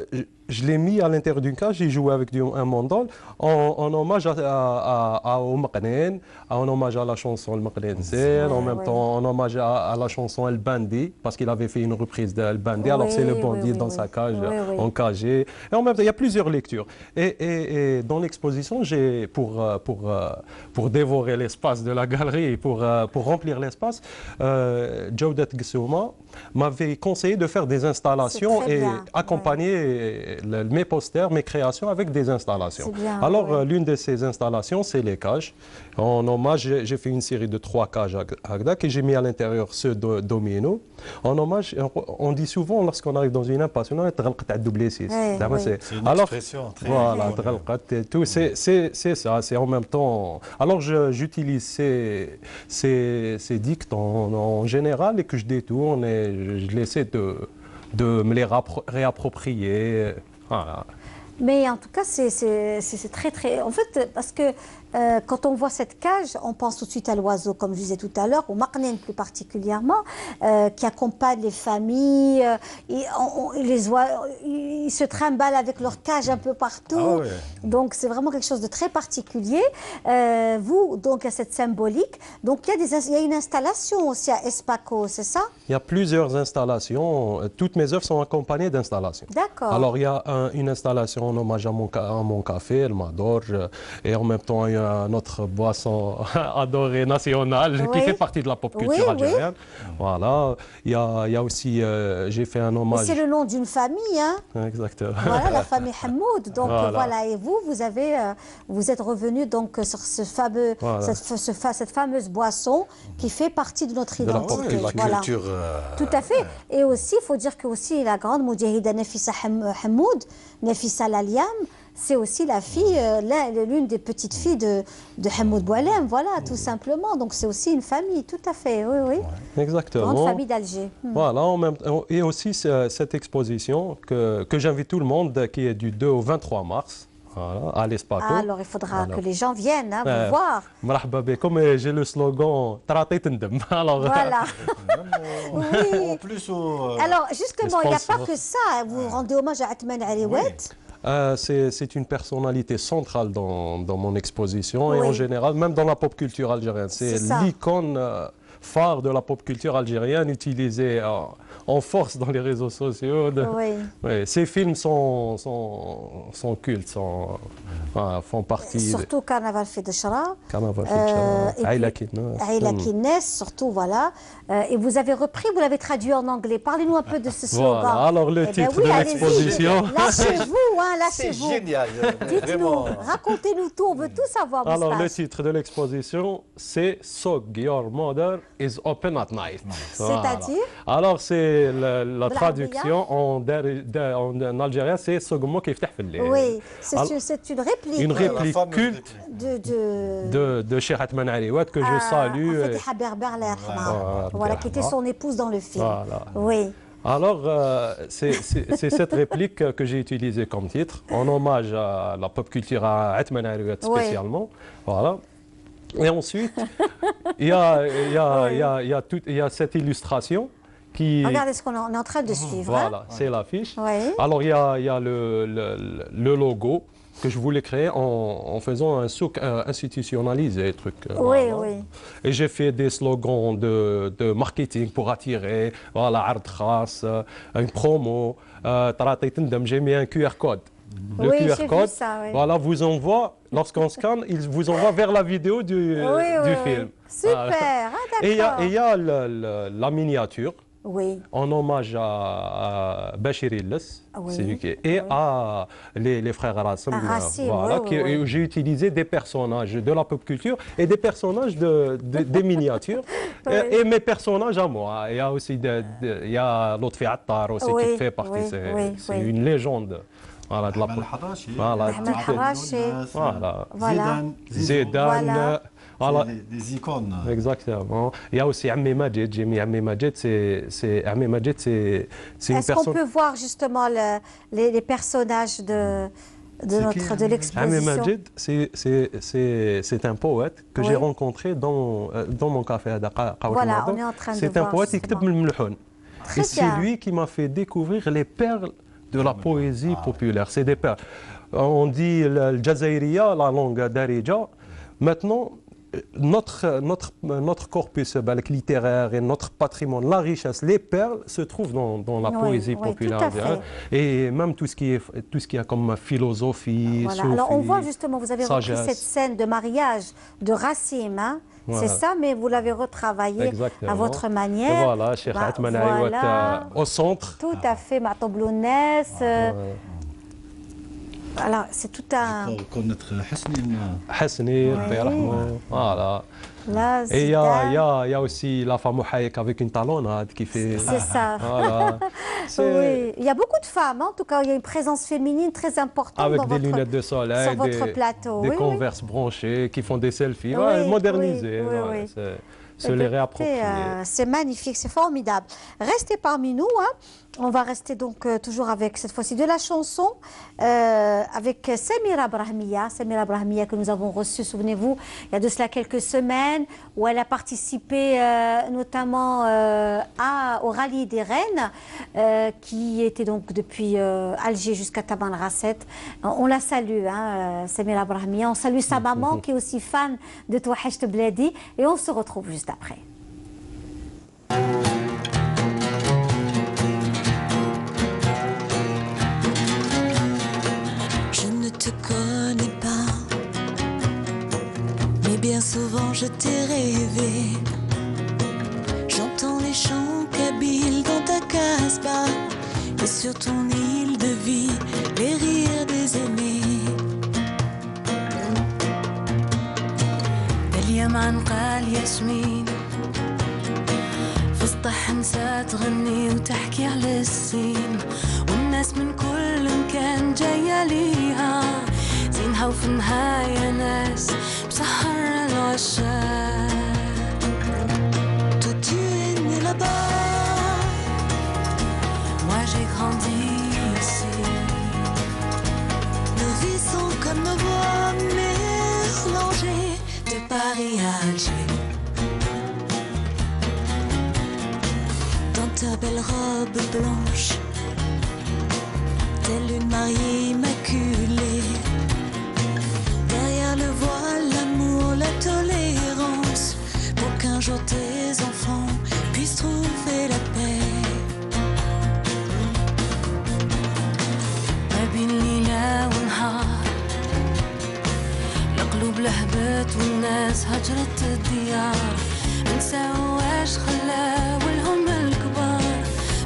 je l'ai mis à l'intérieur d'une cage, j'ai joué avec un mandole en hommage au Maqnine, en hommage à la chanson Le Maqnine Zen, en même temps en hommage à la chanson El Bandi, parce qu'il avait fait une reprise d'El Bandi, alors c'est le bandit dans sa cage, encagé. Et en même temps, il y a plusieurs lectures. Et dans l'exposition, j'ai, pour dévorer l'espace de la galerie et pour remplir l'espace, Jawdat Gsouma m'avait conseillé de faire des installations et accompagner mes posters, mes créations avec des installations. Bien, alors, l'une de ces installations, c'est les cages. En hommage, j'ai fait une série de 3 cages à Agdak et j'ai mis à l'intérieur ce domino. En hommage, on dit souvent, lorsqu'on arrive dans une impasse, on a double 6. C'est une expression très... Voilà, c'est ça, c'est en même temps... Alors, j'utilise ces dictes en général et que je détourne et je essaie de me les réapproprier. Voilà. Mais en tout cas, c'est très, très... En fait, parce que quand on voit cette cage, on pense tout de suite à l'oiseau, comme je disais tout à l'heure, au Maqnine plus particulièrement, qui accompagne les familles. Ils se trimballent avec leur cage un peu partout. Donc, c'est vraiment quelque chose de très particulier. Vous, donc, il y a cette symbolique. Donc, il y a une installation aussi à Espaco, c'est ça? Il y a plusieurs installations. Toutes mes œuvres sont accompagnées d'installations. D'accord. Alors, il y a une installation en hommage à mon café, le Mador, et en même temps, il y a notre boisson adorée nationale qui fait partie de la pop culture algérienne. Voilà. Il y a aussi, j'ai fait un hommage... C'est le nom d'une famille, hein? Exactement. Voilà, la famille Hamoud. Donc voilà, et vous êtes revenu donc sur cette fameuse boisson qui fait partie de notre identité. De la culture. Tout à fait. Et aussi, il faut dire que aussi la grande Moudjahida Nafissa Hamoud, Nafissa Laliam, c'est aussi la fille, l'une des petites filles de Hamoud Boualem, voilà, tout simplement. Donc c'est aussi une famille, tout à fait, oui. Exactement. Grande famille d'Alger. Voilà, et aussi cette exposition que j'invite tout le monde, qui est du 2 au 23 mars. Voilà, à l'Espaco. Alors il faudra que les gens viennent vous voir. Comme j'ai le slogan Tratit Ndem. Voilà. Oui. En plus, alors justement, il n'y a pas que ça. Vous rendez hommage à Atman Ariouet. C'est une personnalité centrale dans mon exposition et en général, même dans la pop culture algérienne. C'est l'icône phare de la pop culture algérienne utilisée en force dans les réseaux sociaux. Ces films sont cultes, font partie... Surtout Carnaval fi Dchra. Carnaval fi Dchra. Aïla Kines, surtout, voilà. Et vous avez repris, vous l'avez traduit en anglais. Parlez-nous un peu de ce slogan. Voilà, alors le titre de l'exposition... Lâchez-vous, lâchez-vous. C'est génial. Dites-nous, racontez-nous tout, on veut tout savoir. Alors le titre de l'exposition, c'est Sog Your Mother is Open at Night. C'est-à-dire? Alors c'est la traduction en algérien, c'est Sogmo qui fait le Oui, c'est une réplique. Une réplique culte de Cheikh Atman Ariouet que je salue. Voilà, qui était son épouse dans le film. Voilà. Oui. Alors, c'est cette réplique que j'ai utilisée comme titre, en hommage à la pop culture à Atman Ariouet spécialement. Voilà. Et ensuite, il y a cette illustration qui... Regardez ce qu'on est en train de suivre. Voilà, c'est l'affiche. Oui. Alors, il y a le logo que je voulais créer en faisant un souk institutionnalisé, truc. Oui, voilà. oui. Et j'ai fait des slogans de marketing pour attirer, voilà, عرض خاص, une promo. J'ai mis un QR code. Le oui, QR code, ça, oui. voilà, vous envoie, lorsqu'on scanne, il vous envoie vers la vidéo du film. Super, d'accord. Et il y a la miniature. Oui. En hommage à Bachir Illes, et à les frères Rassim. Voilà, j'ai utilisé des personnages de la pop culture et des personnages des miniatures. Et mes personnages à moi. Il y a aussi il y a Lotfi Attar aussi qui fait partie. C'est une légende. Voilà, de la pop. Voilà. Zidane. Voilà. Des icônes. Exactement. Il y a aussi Ammi Majid. J'ai mis Ammi Majid, c'est une personne... Est-ce qu'on peut voir justement les personnages de l'exposition? Ammi Majid, c'est un poète que j'ai rencontré dans mon café à Dakar. Voilà, on est en train de voir. C'est un poète qui écrit le et c'est lui qui m'a fait découvrir les perles de la poésie populaire. C'est des perles. On dit le Jazairiya, la langue darija. Maintenant, notre corpus littéraire et notre patrimoine, la richesse, les perles se trouvent dans la poésie populaire. Et même tout ce qui est comme philosophie, voilà. Sophie, alors on voit justement, vous avez repris sagesse. cette scène de mariage de Rassim, hein? C'est ça, mais vous l'avez retravaillé à votre manière. Et voilà, Cheikh Atman Aïwat au centre. Tout à fait, Mato Blounès. Alors, c'est tout un... connaître Hasni, voilà. Là, et il y a aussi la femme Hayek avec une talonnade qui fait... C'est ça. Voilà. Oui. Il y a beaucoup de femmes, hein. En tout cas, il y a une présence féminine très importante avec des lunettes de soleil, sur votre plateau. Des Converse branchés qui font des selfies, modernisés. Se les réapproprier. C'est magnifique, c'est formidable. Restez parmi nous. Hein. On va rester donc toujours avec cette fois-ci de la chanson avec Samira Brahmiya. Samira Brahmiya que nous avons reçue, souvenez-vous, il y a de cela quelques semaines, où elle a participé notamment au rallye des Reines, qui était donc depuis Alger jusqu'à Tamanrasset. On la salue, hein, Samira Brahmiya. On salue sa maman qui est aussi fan de Touahest Bladi. Et on se retrouve juste après. Je ne te connais pas, mais bien souvent je t'ai rêvé. J'entends les chants kabyles dans ta casbah et sur ton île de vie, les rires des aimés. اليمن قال ياسمين في الصح نسات تغني وتحكي على السين والناس من كل مكان جاية ليها زينها وفي النهاية ناس مسحر العشاق. Toi tu es né là-bas, moi j'ai grandi ici. Nos vies sont comme nos voix mélangées de Paris à Alger. Dans ta belle robe blanche, telle une mariée immaculée. Derrière le voile, l'amour, la tolérance, pour qu'un jour tes enfants puissent trouver la paix. ما بين ليلة ونهار القلوب لهبت والناس هجرت الديار. نساو واش خلا ولهم الكبار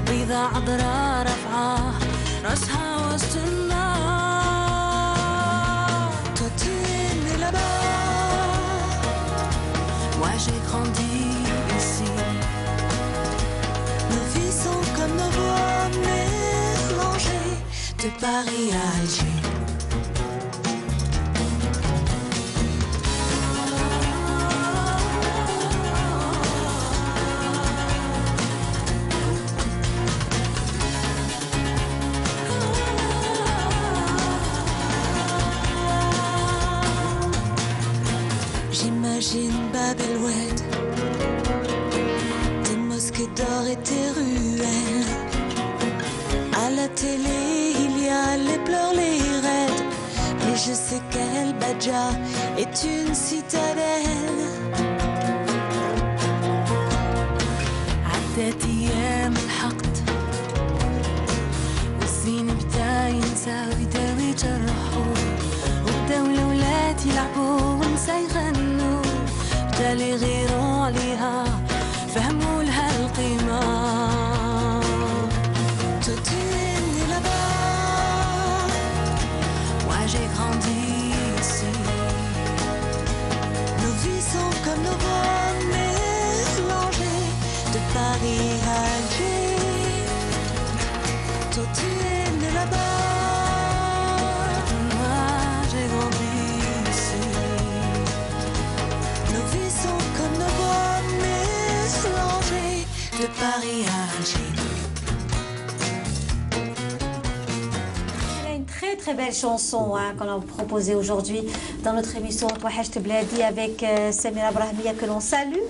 بيضة عذرا رافعة راسها وسط النار. Toi tu es né là-bas, moi j'ai grandi ici. Nos vies sont comme nos voix mélangées de Paris à Alger. J'imagine Bab el Oued, tes mosquées d'or et tes rues la télé, il y a les pleurs, les raids. Mais je sais qu'El Badja est une citadelle. عدت أيام الحقد والزين بدا ينسى ويداوي جرحو وبداو الولاد يلعبوا ونسى يغنوا بدا لي غيروا عليها فهموا لها القيمة. Tout est né là-bas, moi j'ai grandi ici. Nos vies sont comme nos bonnes mélangées de Paris à Alger. Toi tu es né là-bas, moi j'ai grandi ici. Nos vies sont comme nos bonnes mélangées de Paris à Alger. Très belle chanson qu'on a proposée aujourd'hui dans notre émission Touahacht Bladi avec Samira Brahmia que l'on salue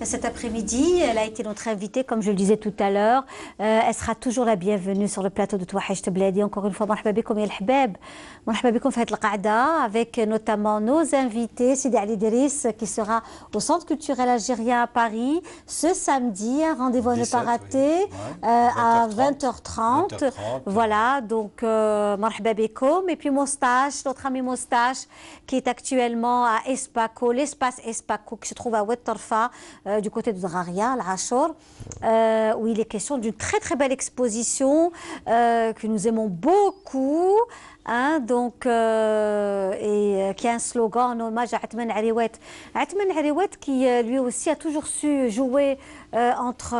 cet après-midi. Elle a été notre invitée, comme je le disais tout à l'heure. Elle sera toujours la bienvenue sur le plateau de Touahacht Bladi. Encore une fois, marhaba bikoum ya al-hbab. Marhaba bikoum fi had al-qa'da avec notamment nos invités, Sidi Ali Idriss qui sera au Centre culturel algérien à Paris ce samedi. Un rendez-vous à ne pas rater à 20h30. Voilà, donc marhaba bikoum. Et puis Moustache, notre ami Moustache qui est actuellement à Espaco, l'espace Espaco qui se trouve à Oued Torfa, du côté de Draria, Al-Ashor, où il est question d'une très très belle exposition que nous aimons beaucoup. Donc, et qui a un slogan en hommage à Atman Ariwet. Atman Ariwet qui lui aussi a toujours su jouer entre...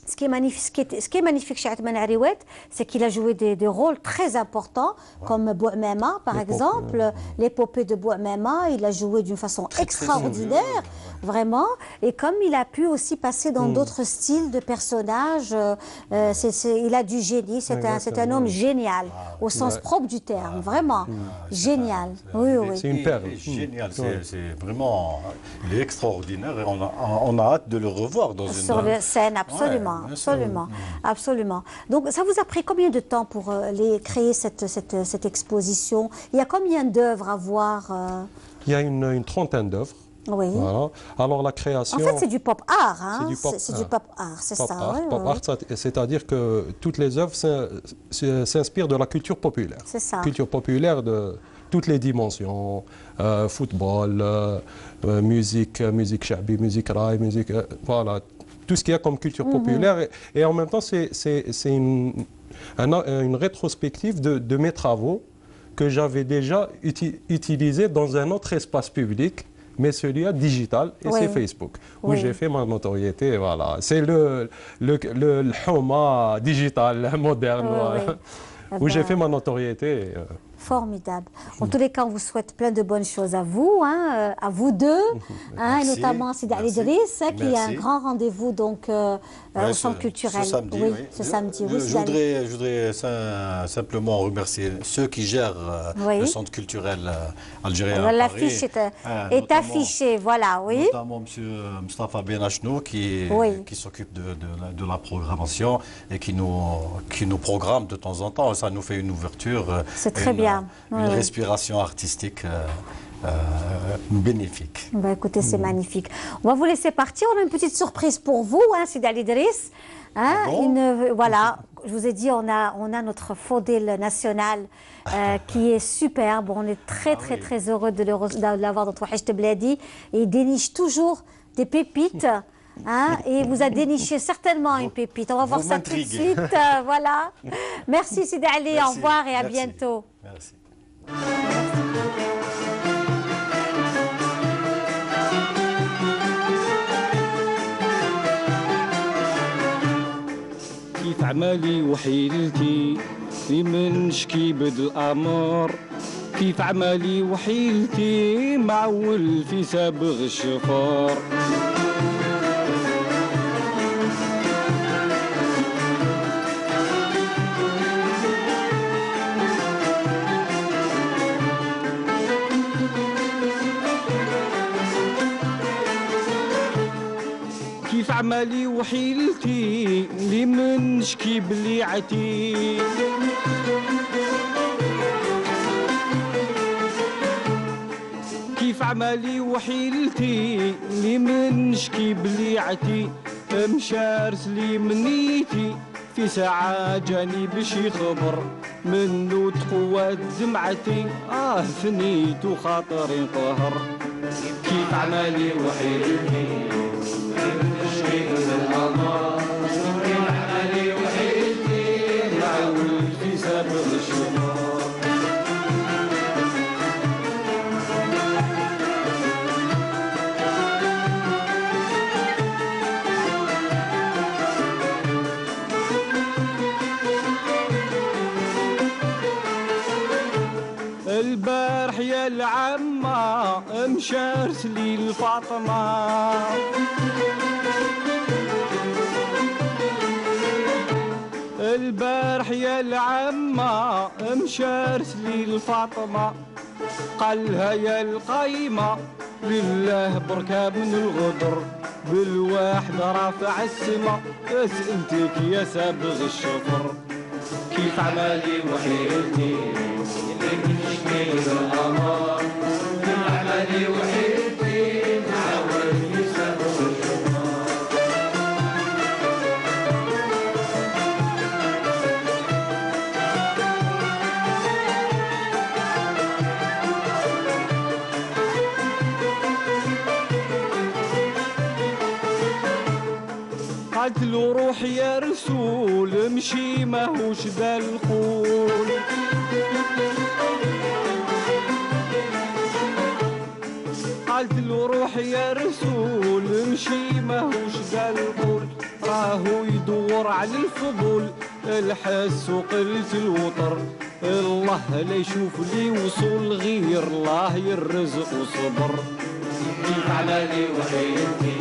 Ce qui est magnifique chez Atman Ariwet, c'est qu'il a joué des rôles très importants, comme Bouamema, par exemple, l'épopée de Bouamema. Il a joué d'une façon extraordinaire, vraiment. Et comme il a pu aussi passer dans d'autres styles de personnages, il a du génie. C'est un homme génial, au sens propre du terme, vraiment. Génial. Oui. C'est une perle. Génial, c'est vraiment... Il est extraordinaire et on a hâte de le revoir dans une... Sur la scène, absolument. Absolument. Donc, ça vous a pris combien de temps pour créer cette exposition? Il y a combien d'œuvres à voir Il y a une trentaine d'œuvres. Oui. Voilà. Alors, la création... En fait, c'est du pop art. C'est du pop art, c'est ça. Pop art, c'est-à-dire que toutes les œuvres s'inspirent de la culture populaire. C'est ça. Culture populaire de toutes les dimensions. Football, musique shabi, musique raï, musique... voilà. Tout ce qu'il y a comme culture populaire et en même temps c'est une rétrospective de mes travaux que j'avais déjà utilisés dans un autre espace public, mais celui-là digital, et c'est Facebook, où j'ai fait ma notoriété. Voilà. C'est le Houma digital moderne, où j'ai fait ma notoriété. Formidable. En tous les cas, on vous souhaite plein de bonnes choses à vous deux, et notamment à Sidi Ali Idriss, qui a un grand rendez-vous donc au Centre culturel. Ce samedi. Je voudrais simplement remercier ceux qui gèrent le Centre culturel algérien à Paris. L'affiche est affichée, voilà, oui. Notamment M. Mustafa Benachnou qui s'occupe de la programmation et qui nous programme de temps en temps. Ça nous fait une ouverture. C'est très bien. Une respiration artistique bénéfique. Écoutez, c'est magnifique. On va vous laisser partir. On a une petite surprise pour vous, Sidi Ali Idriss. Voilà, je vous ai dit, on a notre Faudel national qui est superbe. On est très heureux de l'avoir dans Touahacht Bladi. Et il déniche toujours des pépites. Et il vous a déniché certainement une pépite. On va voir ça tout de suite. Voilà. Merci Sidi Ali, au revoir et à bientôt. Merci. كيف عملي وحيلتي في منشكي بالأمر كيف عملي وحيلتي معول في سابغ الشفار عمالي وحيلتي اللي من نشكي بليعتي كيف عمالي وحيلتي اللي من نشكي بليعتي مشارس لي منيتي في ساعة جاني بشي خبر منو تقوى دمعتي فنيت وخاطري طهر كيف عمالي وحيلتي نشكي بالأمر كيف عمالي وحيلتي معول في سابق الشمار البارح يا العمة مشارس لي الفاطمة البارح يا العمة مشارس لي الفاطمة قالها يا القايمة لله بركاب من الغدر بالواحد رافع السما سألتك يا سابغ الشفر كيف عمالي وحيلتي نشكي بالأمر كيف عمالي وحيلتي نعاود في سابغ الشفر قالت له روح يا رسول امشي ماهوش ذا القول قالت له روح يا رسول امشي ماهوش ذا القول راهو يدور على الفضول الحس وقلت الوطر الله لا يشوف لي وصول غير الله يرزق وصبر كيف عمالي وحيلتي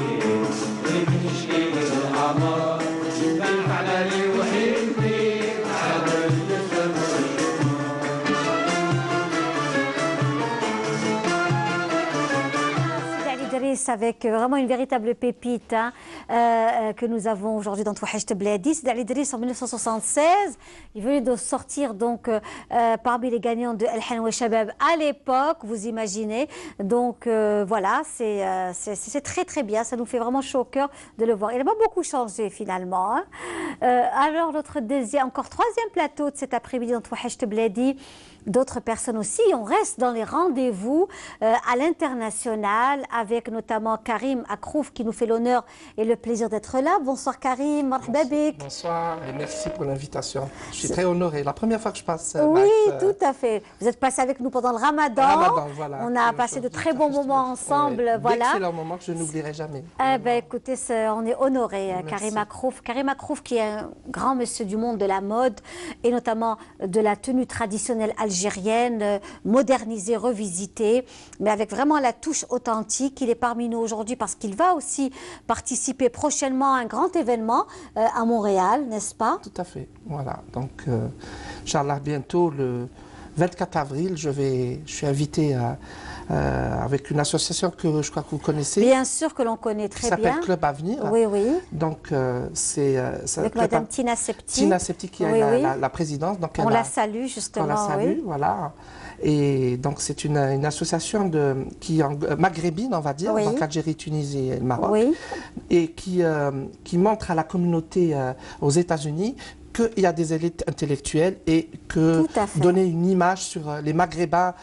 نشكي بالأمر كيف عمالي وحيلتي عمل avec vraiment une véritable pépite que nous avons aujourd'hui dans Touhacht Bladi. C'est Ali Idriss en 1976. Il venait de sortir donc parmi les gagnants de El Hanwa Shabab à l'époque, vous imaginez. Donc voilà, c'est très très bien. Ça nous fait vraiment chaud au cœur de le voir. Il n'a pas beaucoup changé finalement. Hein. Alors notre encore troisième plateau de cet après-midi dans Touhacht Bladi. D'autres personnes aussi. On reste dans les rendez-vous à l'international avec notamment Karim Akrouf qui nous fait l'honneur et le plaisir d'être là. Bonsoir Karim, marhaba bik. Bonsoir et merci pour l'invitation. Je suis très honorée. La première fois que je passe. Oui, tout à fait. Vous êtes passé avec nous pendant le Ramadan. Voilà. On a passé de très bons moments ensemble. Ouais, voilà. D'excellents moments que je n'oublierai jamais. Écoutez, on est honorés. Karim Akrouf. Karim Akrouf qui est un grand monsieur du monde de la mode et notamment de la tenue traditionnelle algérienne, modernisée, revisitée, mais avec vraiment la touche authentique. Il est parmi nous aujourd'hui parce qu'il va aussi participer prochainement à un grand événement à Montréal, n'est-ce pas? Tout à fait, voilà. Donc, Inch'Allah, bientôt, le 24 avril, je suis invité avec une association que je crois que vous connaissez. Bien sûr que l'on connaît très bien. Qui s'appelle Club Avenir. Oui, oui. Donc, c'est... avec Madame Tina Septi. Tina Septi qui a la présidence. Donc on la salue, justement. On la salue, voilà. Et donc, c'est une association qui est maghrébine, on va dire, donc Algérie, Tunisie et le Maroc, et qui montre à la communauté aux États-Unis qu'il y a des élites intellectuelles et que donner une image sur les Maghrébins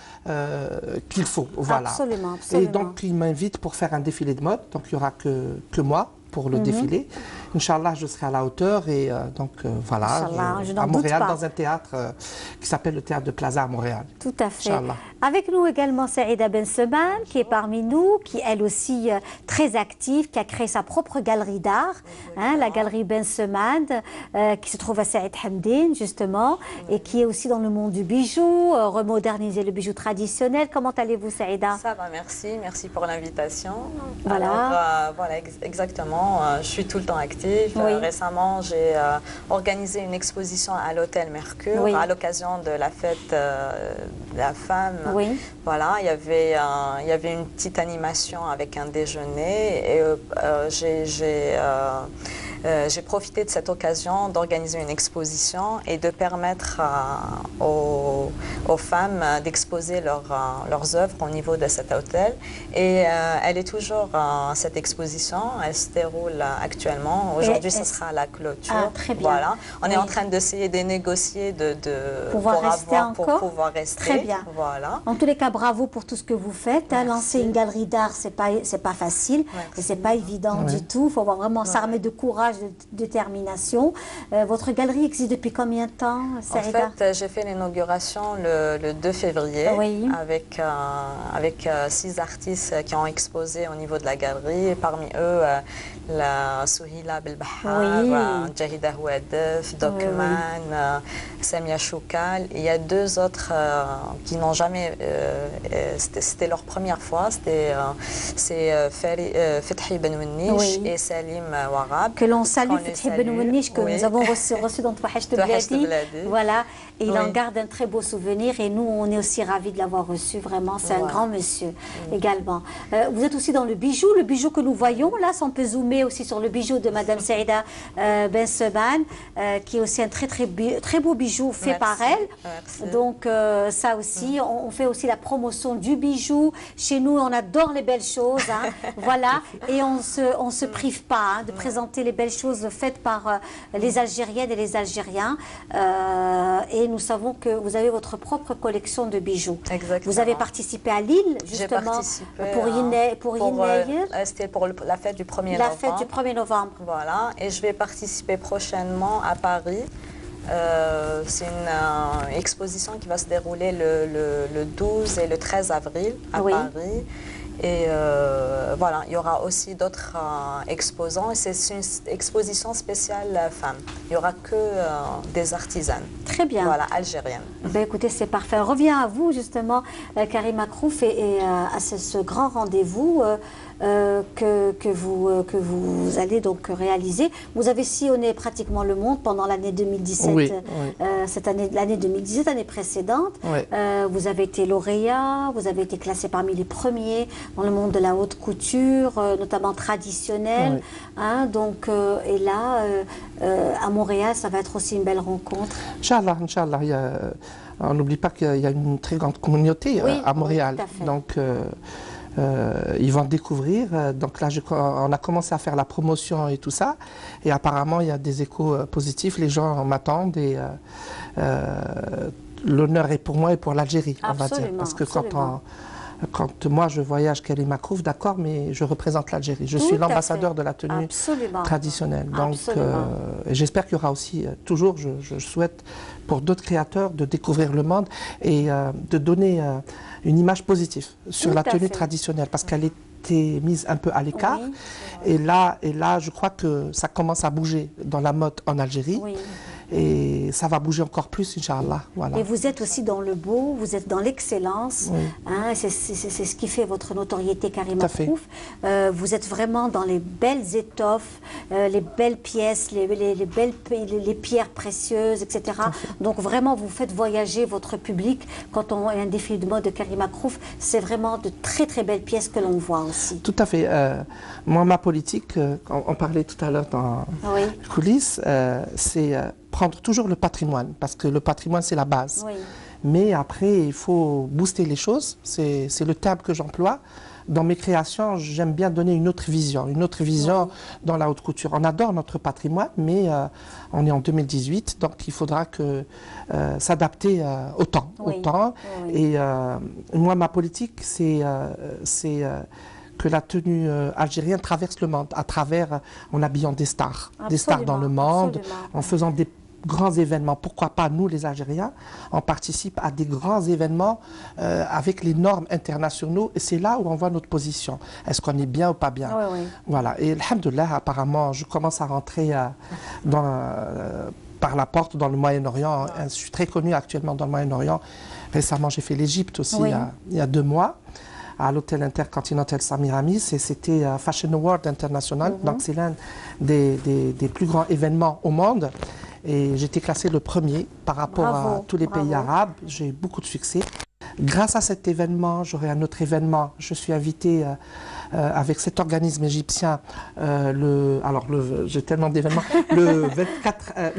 qu'il faut. Voilà. Absolument, absolument. Et donc, il m'invite pour faire un défilé de mode. Donc, il n'y aura que moi pour le défilé. Inch'Allah, je serai à la hauteur et donc voilà, à Montréal, dans un théâtre qui s'appelle le Théâtre de Plaza à Montréal. Tout à fait. Avec nous également Saïda Benseman, qui est parmi nous, qui elle aussi très active, qui a créé sa propre galerie d'art, la galerie Benseman, qui se trouve à Saïd Hamdine, justement, et qui est aussi dans le monde du bijou, remoderniser le bijou traditionnel. Comment allez-vous, Saïda? Ça va, merci. Merci pour l'invitation. Voilà. Alors, voilà, exactement. actuellement, je suis tout le temps active. Récemment, j'ai organisé une exposition à l'hôtel Mercure à l'occasion de la fête de la femme. Voilà, il y avait une petite animation avec un déjeuner et j'ai profité de cette occasion d'organiser une exposition et de permettre aux femmes d'exposer leurs œuvres au niveau de cet hôtel. Et elle est toujours, cette exposition, elle se déroule actuellement. Aujourd'hui, ce sera la clôture. Ah, très bien. Voilà. On est en train d'essayer de négocier pour pouvoir rester. Très bien. Voilà. En tous les cas, bravo pour tout ce que vous faites. Lancer une galerie d'art, c'est pas facile. Et c'est pas évident du tout. Il faut vraiment s'armer de courage, de détermination. Votre galerie existe depuis combien de temps, Saïda? En fait, j'ai fait l'inauguration le 2 février avec 6 artistes qui ont exposé au niveau de la galerie. Et parmi eux, la Souhila Belbahar, Jahida Houadef, Dokman, Samia Choukal. Il y a 2 autres qui n'ont jamais... c'était leur première fois. C'est Fethi Benouiniche et Salim Warab. Que l'on salue, Fethi Benouiniche, que nous avons reçu dans Touhacht Bladi. Voilà. Et il en garde un très beau souvenir. Et nous, on est aussi ravis de l'avoir reçu. Vraiment, c'est un grand monsieur également. Vous êtes aussi dans le bijou que nous voyons. Là, si on peut zoomer aussi sur le bijou de Madame Saïda Ben Seban, qui est aussi un très beau bijou fait par elle. Merci. Donc, ça aussi, on fait aussi la promotion du bijou. Chez nous, on adore les belles choses. Hein. Voilà. Et on se prive pas de présenter les belles choses faites par les Algériennes et les Algériens. Et nous savons que vous avez votre propre collection de bijoux. Exactement. Vous avez participé à Lille, justement, pour c'était pour la fête du 1er novembre. La fête du 1er novembre. Voilà. Et je vais participer prochainement à Paris. C'est une exposition qui va se dérouler le 12 et le 13 avril à Paris. Et voilà, il y aura aussi d'autres exposants. C'est une exposition spéciale femmes. Il n'y aura que des artisanes. Très bien. Voilà, algériennes. Ben, écoutez, c'est parfait. On revient à vous, justement, Karima Krouf, et à ce grand rendez-vous que vous allez donc réaliser. Vous avez sillonné pratiquement le monde pendant l'année 2017, l'année 2017, l'année précédente. Vous avez été lauréat, vous avez été classé parmi les premiers dans le monde de la haute couture, notamment traditionnelle. Hein, donc, et là, à Montréal, ça va être aussi une belle rencontre. Inch'Allah, Inch'Allah. On n'oublie pas qu'il y a une très grande communauté à Montréal. Tout à fait. Donc, ils vont découvrir. Donc là, on a commencé à faire la promotion et tout ça. Et apparemment, il y a des échos positifs. Les gens m'attendent et l'honneur est pour moi et pour l'Algérie, on va dire. Parce que quand moi je voyage Karima Krouf, d'accord, mais je représente l'Algérie. Je suis l'ambassadeur de la tenue traditionnelle. Donc j'espère qu'il y aura aussi, toujours, je souhaite pour d'autres créateurs de découvrir le monde et de donner une image positive sur la tenue traditionnelle, parce qu'elle était mise un peu à l'écart. Et là, je crois que ça commence à bouger dans la mode en Algérie. Et ça va bouger encore plus, Inch'Allah. Voilà. Et vous êtes aussi dans le beau, vous êtes dans l'excellence. Hein, c'est ce qui fait votre notoriété, Karima Krouf. Vous êtes vraiment dans les belles étoffes, les belles pièces, les pierres précieuses, etc. Donc vraiment, vous faites voyager votre public. Quand on a un défilé de mode de Karima Krouf, c'est vraiment de très très belles pièces que l'on voit aussi. Tout à fait. Moi, ma politique, on parlait tout à l'heure dans les coulisses, c'est prendre toujours le patrimoine, parce que le patrimoine, c'est la base. Mais après, il faut booster les choses. C'est le terme que j'emploie. Dans mes créations, j'aime bien donner une autre vision dans la haute couture. On adore notre patrimoine, mais on est en 2018, donc il faudra s'adapter au temps. Et moi, ma politique, c'est que la tenue algérienne traverse le monde à travers, en habillant des stars dans le monde, en faisant des grands événements. Pourquoi pas, nous les Algériens, on participe à des grands événements avec les normes internationaux, et c'est là où on voit notre position. Est-ce qu'on est bien ou pas bien? Voilà. Et alhamdoulilah, apparemment, je commence à rentrer par la porte dans le Moyen-Orient. Je suis très connu actuellement dans le Moyen-Orient. Récemment, j'ai fait l'Égypte aussi il y a 2 mois. à l'hôtel Intercontinental Samiramis et c'était Fashion Award International. Donc c'est l'un des plus grands événements au monde. Et j'étais classé le premier par rapport à tous les pays arabes. J'ai eu beaucoup de succès. Grâce à cet événement, j'aurai un autre événement. Je suis invitée avec cet organisme égyptien, j'ai tellement d'événements, le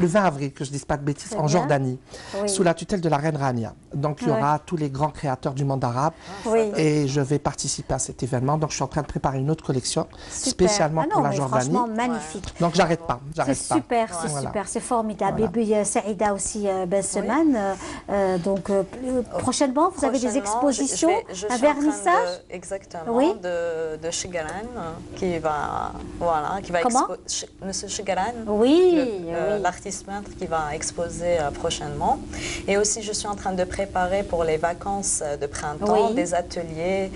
20 avril, que je ne dise pas de bêtises, en Jordanie, sous la tutelle de la reine Rania. Donc il y aura tous les grands créateurs du monde arabe et je vais participer à cet événement. Donc je suis en train de préparer une autre collection spécialement pour la Jordanie. Franchement, magnifique. Donc j'arrête pas. C'est super, c'est formidable. Et puis Saïda aussi, Benseman. Donc prochainement, vous avez des expositions, un vernissage. Exactement, de Chigaran qui va exposer. Monsieur Chigaran, l'artiste peintre qui va exposer prochainement. Et aussi, je suis en train de préparer pour les vacances de printemps des ateliers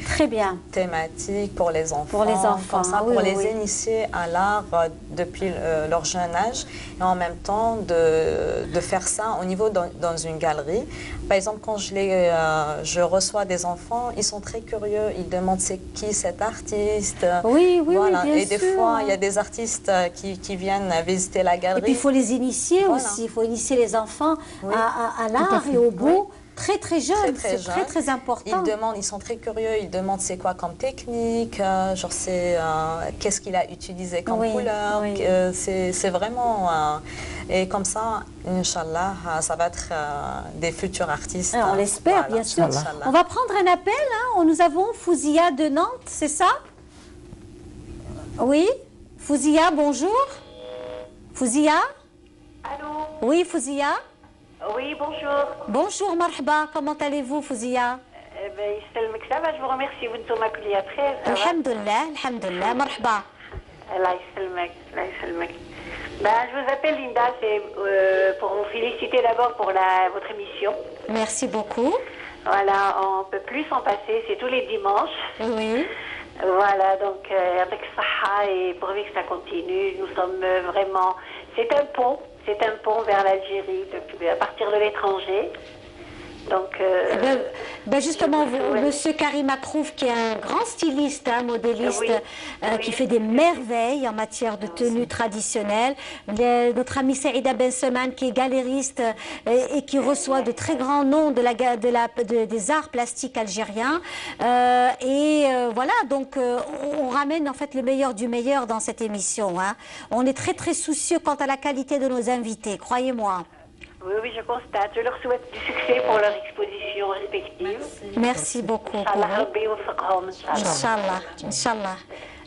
thématiques pour les enfants. Comme ça, pour les initier à l'art depuis leur jeune âge et en même temps de faire ça au niveau dans une galerie. Par exemple, quand je reçois des enfants, ils sont très curieux, ils demandent c'est qui cet artiste. Bien et des fois, il y a des artistes qui viennent visiter la galerie. Et puis il faut les initier aussi, il faut initier les enfants à l'art et au beau. Très très jeune, c'est très important. Ils sont très curieux, ils demandent c'est quoi comme technique, genre c'est qu'est-ce qu'il a utilisé comme couleur, c'est vraiment et comme ça, Inch'Allah, ça va être des futurs artistes. On l'espère, bien sûr. On va prendre un appel, nous avons Fouzia de Nantes, c'est ça? Oui, Fouzia, bonjour. Fouzia? Allô? Oui, Fouzia? Oui, bonjour. Bonjour, marhaba. Comment allez-vous, Fouzia? Ça va, je vous remercie. Vous êtes maquillée très. Alhamdulillah, marhaba. Allah ysalmek, Allah ysalmek. Je vous appelle Linda, c'est pour vous féliciter d'abord pour votre émission. Merci beaucoup. Voilà, on ne peut plus s'en passer, c'est tous les dimanches. Oui. Voilà, donc avec Saha et pourvu que ça continue, nous sommes vraiment... C'est un pont vers l'Algérie à partir de l'étranger. Donc, justement, Monsieur Karim Akrouf, qui est un grand styliste, modéliste, qui fait des merveilles en matière de tenue traditionnelle. Notre ami Saïda Benseman, qui est galériste et qui reçoit de très grands noms des arts plastiques algériens. Voilà, donc on ramène en fait le meilleur du meilleur dans cette émission. On est très très soucieux quant à la qualité de nos invités, croyez-moi. Oui, je constate. Je leur souhaite du succès pour leur exposition respective. Merci beaucoup. Inch'Allah.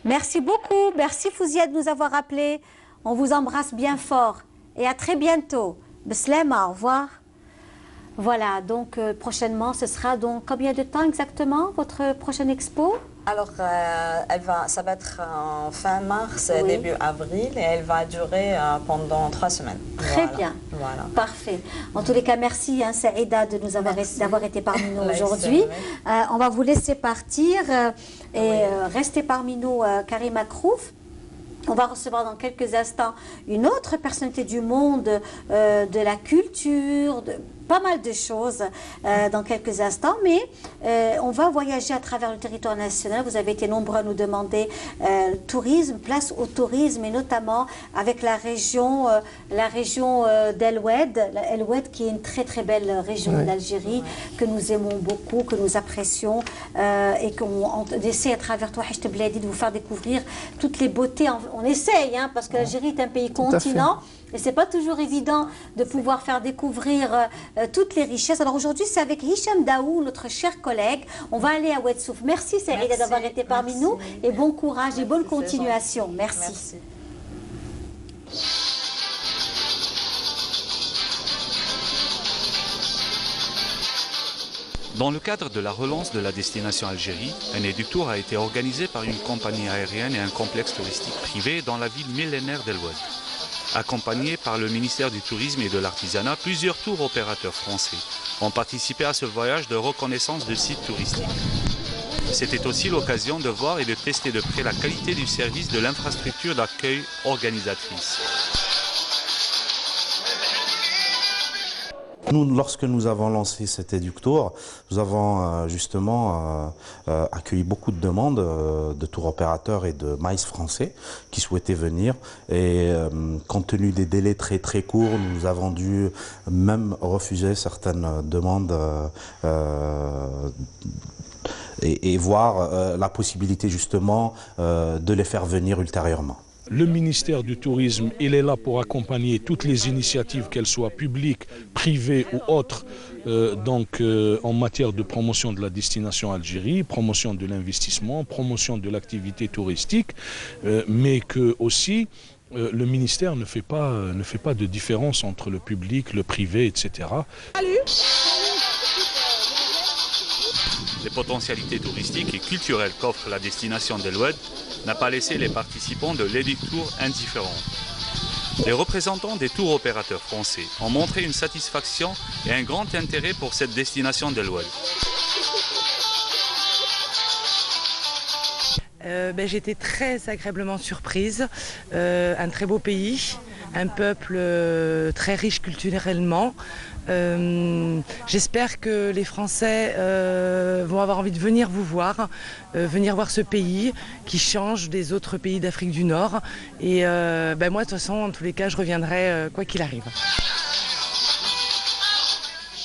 Merci beaucoup. Merci Fouzia de nous avoir appelés. On vous embrasse bien fort. Et à très bientôt. Beslema, au revoir. Voilà, donc prochainement, ce sera donc combien de temps exactement votre prochaine expo? Alors, ça va être en fin mars, début avril, et elle va durer pendant 3 semaines. Très bien. Voilà. Parfait. En tous les cas, merci Saïda d'avoir été parmi nous aujourd'hui. On va vous laisser partir et rester parmi nous, Karim Akrouf. On va recevoir dans quelques instants une autre personnalité du monde, de la culture, de pas mal de choses dans quelques instants, mais on va voyager à travers le territoire national. Vous avez été nombreux à nous demander tourisme, place au tourisme, et notamment avec la région d'El Oued, El Oued qui est une très très belle région d'Algérie que nous aimons beaucoup, que nous apprécions et qu'on essaie à travers toi, Hachete Bladi, de vous faire découvrir toutes les beautés. On essaye, parce que l'Algérie est un pays continent. Et ce n'est pas toujours évident de pouvoir faire découvrir toutes les richesses. Alors aujourd'hui, c'est avec Hicham Daou, notre cher collègue. On va aller à Oued-Souf. Merci Saïda d'avoir été parmi nous. Et bon courage et bonne continuation. Merci. Dans le cadre de la relance de la destination Algérie, un éductour a été organisé par une compagnie aérienne et un complexe touristique privé dans la ville millénaire d'El Oued. Accompagnés par le ministère du Tourisme et de l'Artisanat, plusieurs tours opérateurs français ont participé à ce voyage de reconnaissance de sites touristiques. C'était aussi l'occasion de voir et de tester de près la qualité du service de l'infrastructure d'accueil organisatrice. Nous, lorsque nous avons lancé cet éductour, nous avons justement accueilli beaucoup de demandes de tour opérateurs et de maïs français qui souhaitaient venir. Et compte tenu des délais très très courts, nous avons dû même refuser certaines demandes et voir la possibilité justement de les faire venir ultérieurement. Le ministère du Tourisme, il est là pour accompagner toutes les initiatives, qu'elles soient publiques, privées ou autres, en matière de promotion de la destination Algérie, promotion de l'investissement, promotion de l'activité touristique, mais que aussi le ministère ne fait pas de différence entre le public, le privé, etc. Salut. Les potentialités touristiques et culturelles qu'offre la destination d'El Oued n'a pas laissé les participants de l'Éductour indifférents. Les représentants des tours opérateurs français ont montré une satisfaction et un grand intérêt pour cette destination d'El Oued. J'étais très agréablement surprise. Un très beau pays, un peuple très riche culturellement. J'espère que les Français vont avoir envie de venir vous voir, venir voir ce pays qui change des autres pays d'Afrique du Nord. Et moi, de toute façon, en tous les cas, je reviendrai quoi qu'il arrive.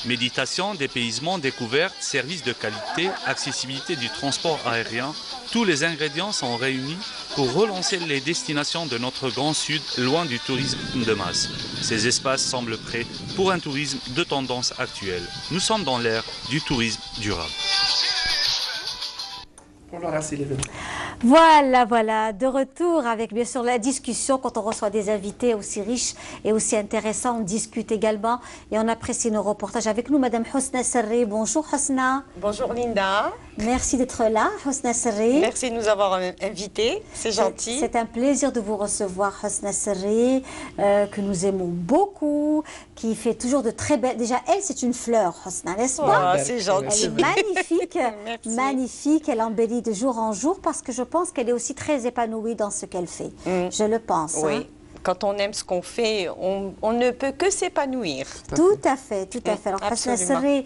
Méditation, dépaysement, découverte, services de qualité, accessibilité du transport aérien, tous les ingrédients sont réunis pour relancer les destinations de notre Grand Sud loin du tourisme de masse. Ces espaces semblent prêts pour un tourisme de tendance actuelle. Nous sommes dans l'ère du tourisme durable. Voilà, de retour avec bien sûr la discussion quand on reçoit des invités aussi riches et aussi intéressants. On discute également et on apprécie nos reportages. Avec nous, Madame Hosna Serri. Bonjour Hosna. Bonjour Linda. Merci d'être là, Hosna Serri. Merci de nous avoir invités, c'est gentil. C'est un plaisir de vous recevoir, Hosna Serri, que nous aimons beaucoup, qui fait toujours de très belles... Déjà, elle, c'est une fleur, Hosna, n'est-ce pas? C'est gentil. Elle est magnifique, magnifique. Elle embellit de jour en jour parce que je pense qu'elle est aussi très épanouie dans ce qu'elle fait. Je le pense. Oui. Hein? Quand on aime ce qu'on fait, on ne peut que s'épanouir. Tout à fait, tout à fait. Alors, Hosna Serri,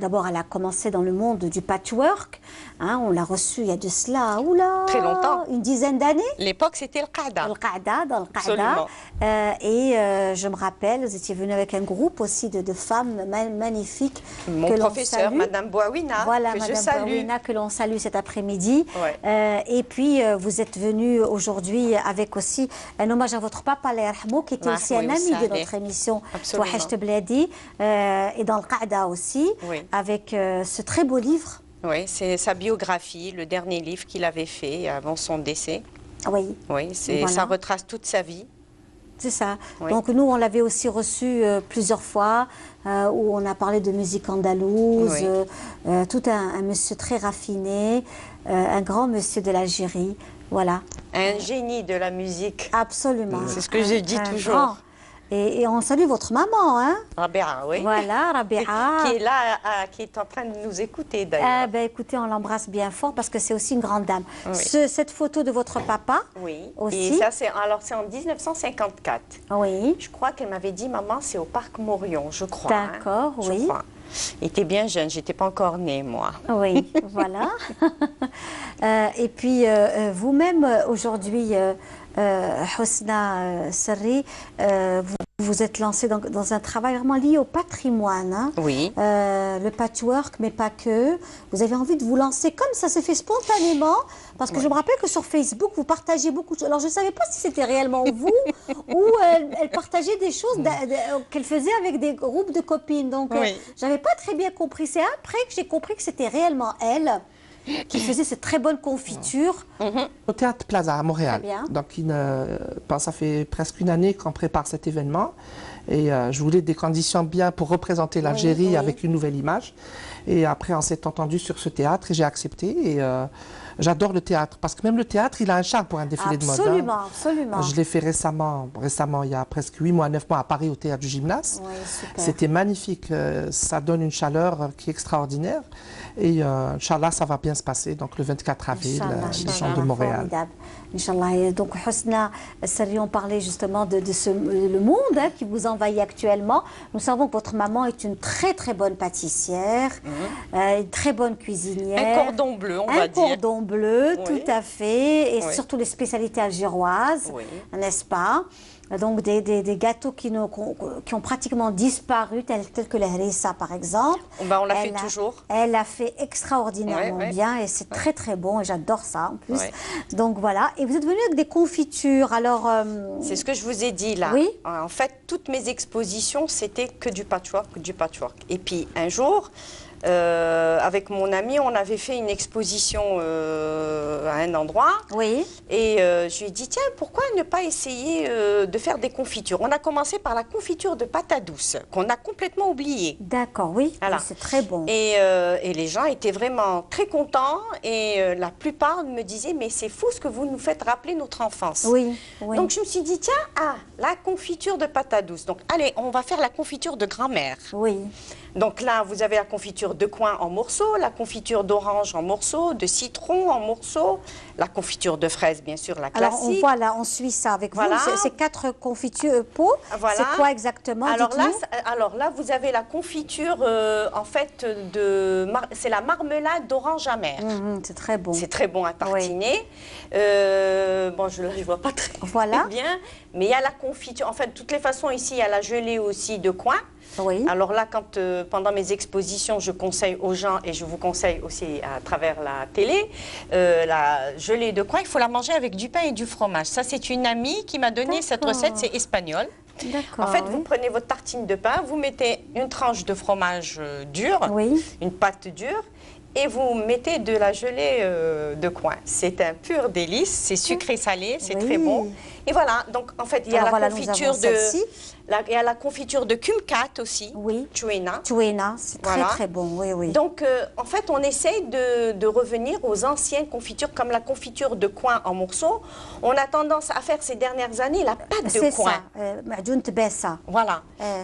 d'abord, elle a commencé dans le monde du patchwork. Hein, on l'a reçue il y a de cela, très longtemps. Une dizaine d'années. L'époque, c'était le Qaada. Le Qaada, dans le Qaada. Je me rappelle, vous étiez venue avec un groupe aussi de femmes magnifiques. Mon professeur, Madame Bouawina, voilà, que Madame je salue. Bouawina, que l'on salue cet après-midi. Ouais. Et puis, vous êtes venue aujourd'hui avec aussi un hommage à votre papa, qui était aussi un ami de notre émission, Touhacht Bladi, et dans le Qaada aussi, avec ce très beau livre. Oui, c'est sa biographie, le dernier livre qu'il avait fait avant son décès. Oui. Oui, ça retrace toute sa vie. C'est ça. Oui. Donc nous, on l'avait aussi reçu plusieurs fois, où on a parlé de musique andalouse, tout un monsieur très raffiné, un grand monsieur de l'Algérie. Voilà. Un génie de la musique. Absolument. C'est ce que je dis toujours. Grand. Et on salue votre maman, hein? Rabia, oui. Voilà, Rabia. Qui est là, qui est en train de nous écouter d'ailleurs. Écoutez, on l'embrasse bien fort parce que c'est aussi une grande dame. Oui. Cette photo de votre papa, aussi. Et ça, c'est en 1954. Oui. Je crois qu'elle m'avait dit, maman, c'est au parc Morion, je crois. D'accord, oui. Je crois. Il était bien jeune, j'étais pas encore née, moi. Oui, voilà. Et puis, vous-même, aujourd'hui, Hosna Serri, vous êtes lancée dans un travail vraiment lié au patrimoine. Hein? Oui. Le patchwork, mais pas que. Vous avez envie de vous lancer comme ça s'est fait spontanément. Parce que je me rappelle que sur Facebook, vous partagez beaucoup de choses. Alors, je ne savais pas si c'était réellement vous ou elle partageait des choses qu'elle faisait avec des groupes de copines. Donc, je n'avais pas très bien compris. C'est après que j'ai compris que c'était réellement elle qui faisait cette très bonne confiture. Au Théâtre Plaza à Montréal. Très bien. Donc, ça fait presque une année qu'on prépare cet événement. Et je voulais des conditions bien pour représenter l'Algérie avec une nouvelle image. Et après, on s'est entendu sur ce théâtre et j'ai accepté. Et J'adore le théâtre, parce que même le théâtre, il a un charme pour un défilé de mode. Absolument, absolument. Je l'ai fait récemment, il y a presque 8 mois, 9 mois, à Paris, au Théâtre du Gymnase. Oui, c'était magnifique, ça donne une chaleur qui est extraordinaire. Et Inch'Allah, ça va bien se passer. Donc le 24 avril, les gens de Montréal. Inch'Allah. Donc Hosna Serri, on parlait justement de le monde qui vous envahit actuellement. Nous savons que votre maman est une très très bonne pâtissière, une très bonne cuisinière. Un cordon bleu, on va dire. Un cordon bleu, oui. tout à fait. Et oui. surtout les spécialités algéroises, oui. n'est-ce pas? Donc des gâteaux qui ont pratiquement disparu, tels que la harissa par exemple. On l'a fait toujours. Elle a fait extraordinairement bien et c'est très très bon et j'adore ça en plus. Donc voilà, et vous êtes venu avec des confitures, alors... C'est ce que je vous ai dit là. Oui. En fait, toutes mes expositions, c'était que du patchwork, Et puis un jour... avec mon ami, on avait fait une exposition à un endroit. Oui. Et je lui ai dit, tiens, pourquoi ne pas essayer de faire des confitures? On a commencé par la confiture de patates douces, qu'on a complètement oubliée. D'accord, oui. Voilà. C'est très bon. Et les gens étaient vraiment très contents. Et la plupart me disaient, mais c'est fou ce que vous nous faites rappeler notre enfance. Oui, oui. Donc je me suis dit, tiens, la confiture de patates douces. Donc allez, on va faire la confiture de grand-mère. Oui. Donc là, vous avez la confiture de coin en morceaux, la confiture d'orange en morceaux, de citron en morceaux, la confiture de fraise, bien sûr, la classique. Alors, on voit là, on suit ça avec voilà. vous. C'est 4 confitures pots. Voilà. C'est quoi exactement? Alors là, vous avez la confiture, en fait, c'est la marmelade d'orange amère. C'est très bon. C'est très bon à tartiner. Oui. Bon, je ne vois pas très bien. Mais il y a la confiture. En fait, de toutes les façons, ici, il y a la gelée aussi de coin. Oui. Alors là, quand pendant mes expositions, je conseille aux gens, et je vous conseille aussi à travers la télé, la gelée de coin, il faut la manger avec du pain et du fromage. Ça, c'est une amie qui m'a donné cette recette, c'est espagnol. En fait, vous prenez votre tartine de pain, vous mettez une tranche de fromage dur, une pâte dure, et vous mettez de la gelée de coin. C'est un pur délice, c'est sucré-salé, c'est très bon. Et voilà, donc en fait, il y a la confiture il y a la confiture de kumquat aussi, Chouena. Chouena, c'est très très bon, oui. Donc en fait, on essaye de revenir aux anciennes confitures, comme la confiture de coin en morceaux. On a tendance à faire ces dernières années la pâte de coin. C'est ça, voilà.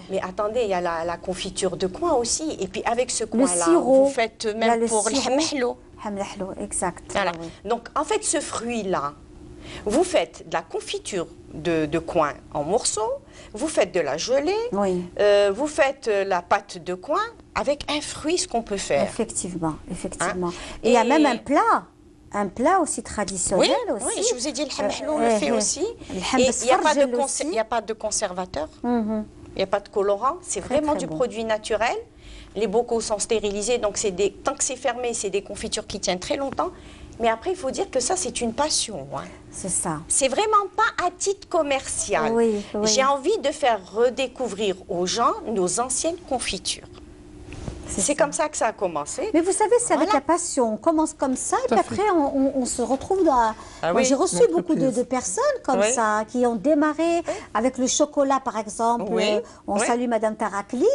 Mais attendez, il y a la confiture de coin aussi. Et puis avec ce coin-là, vous faites même pour le hamhlo. Hamhlo, exact. Voilà. Donc en fait, ce fruit-là, vous faites de la confiture de coin en morceaux, vous faites de la gelée, vous faites la pâte de coin avec un fruit, ce qu'on peut faire. Effectivement. Et il y a même un plat aussi traditionnel. Oui, je vous ai dit, le hamhlo, on le fait aussi. Et il n'y a pas de conservateur, il n'y a pas de colorant, c'est vraiment du produit naturel. Les bocaux sont stérilisés, donc tant que c'est fermé, c'est des confitures qui tiennent très longtemps. Mais après, il faut dire que ça, c'est une passion. C'est ça. C'est vraiment pas à titre commercial. J'ai envie de faire redécouvrir aux gens nos anciennes confitures. C'est comme ça que ça a commencé. Mais vous savez, c'est avec la passion. On commence comme ça et puis après, on se retrouve dans... J'ai reçu beaucoup de personnes comme ça qui ont démarré avec le chocolat, par exemple. On salue Madame Tarakli,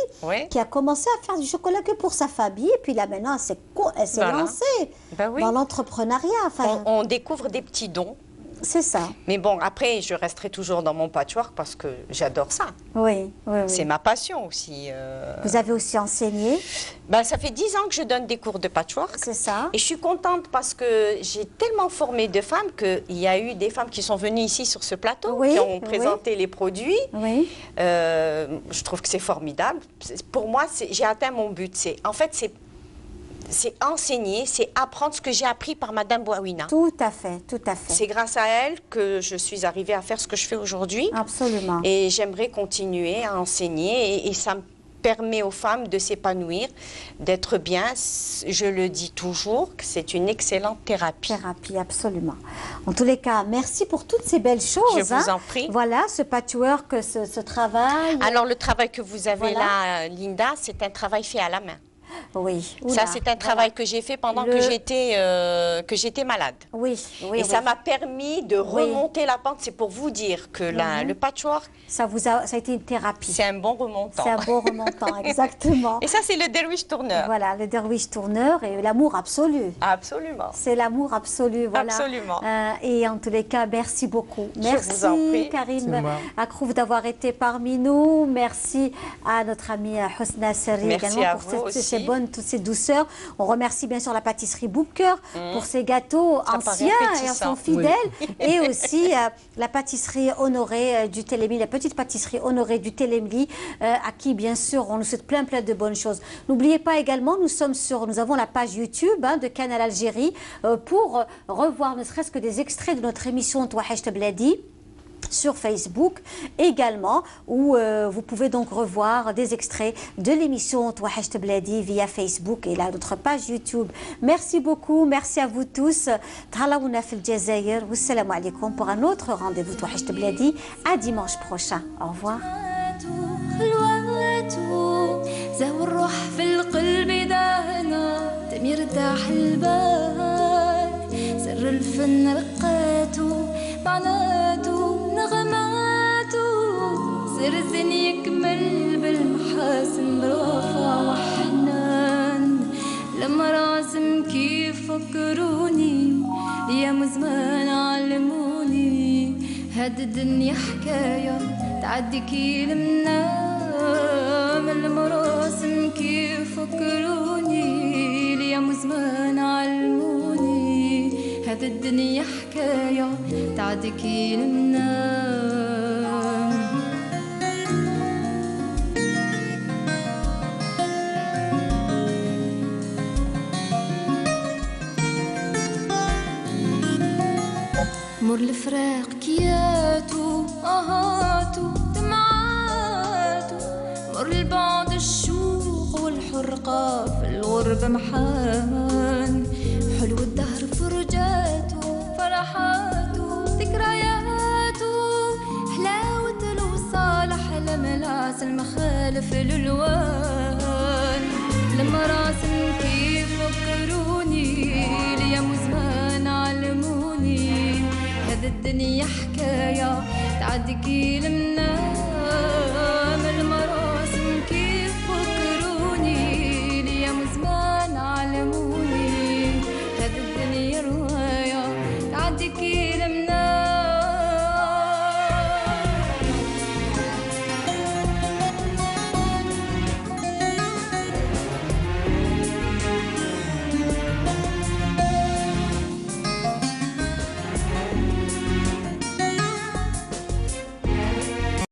qui a commencé à faire du chocolat que pour sa famille. Et puis là, maintenant, elle s'est lancée dans l'entrepreneuriat. On découvre des petits dons. C'est ça. Mais bon, après, je resterai toujours dans mon patchwork parce que j'adore ça. C'est ma passion aussi. Vous avez aussi enseigné? Ça fait 10 ans que je donne des cours de patchwork. C'est ça. Et je suis contente parce que j'ai tellement formé de femmes qu'il y a eu des femmes qui sont venues ici sur ce plateau, qui ont présenté les produits. Je trouve que c'est formidable. Pour moi, j'ai atteint mon but. En fait, c'est enseigner, c'est apprendre ce que j'ai appris par Madame Bouawina. Tout à fait. C'est grâce à elle que je suis arrivée à faire ce que je fais aujourd'hui. Absolument. Et j'aimerais continuer à enseigner et ça me permet aux femmes de s'épanouir, d'être bien. Je le dis toujours, que c'est une excellente thérapie. Absolument. En tous les cas, merci pour toutes ces belles choses. Je vous en prie. Voilà, ce patchwork, ce travail. Alors, le travail que vous avez là, Linda, c'est un travail fait à la main. Oui. Ça, c'est un travail que j'ai fait pendant que j'étais malade. Oui. Et ça m'a permis de remonter la pente. C'est pour vous dire que le patchwork... Ça a été une thérapie. C'est un bon remontant. C'est un bon remontant, exactement. Et ça, c'est le derwiche tourneur. Voilà, le derwiche tourneur et l'amour absolu. Absolument. C'est l'amour absolu, voilà. Absolument. Et en tous les cas, merci beaucoup. Merci, je vous en prie. Karim Akrouf, d'avoir été parmi nous. Merci à notre amie Hosna Seri également pour toutes ces douceurs. On remercie bien sûr la pâtisserie Bouker pour ses gâteaux anciens et fidèles. Et aussi la pâtisserie Honorée du Télémli, la petite pâtisserie Honorée du Télémli, à qui bien sûr on nous souhaite plein de bonnes choses. N'oubliez pas également, nous avons la page YouTube de Canal Algérie pour revoir ne serait-ce que des extraits de notre émission Touahecht Bladi sur Facebook également, où vous pouvez donc revoir des extraits de l'émission Touahecht Bladi via Facebook et notre page YouTube. Merci beaucoup, merci à vous tous. Tahalaouna fil Jazair, wassalamu alaikum pour un autre rendez-vous Touahecht Bladi à dimanche prochain. Au revoir. زهو الروح في القلب دهنا مرتاح البال سر الفن رقاته معناته نغماته سر الزين يكمل بالمحاسن برافع وحنان لما راسم كيف فكروني يا مزمان علموني هاد الدنيا حكاية تعدي كيل منام المراسم كيف فكروني ليا مزمان علموني هذا الدنيا حكاية تعدي كيل منام مر الفراق كياتو آهاتو دمعاتو مر البعد الشوق والحرقة في الغربة محامان حلو الدهر فرجاته فرحاته ذكرياته حلاوة الوصال أحلى ملاس المخالف الألوان لما راسم كيف فكروني ليا مزمان علموني هذا الدنيا حكاية تعدي كيل من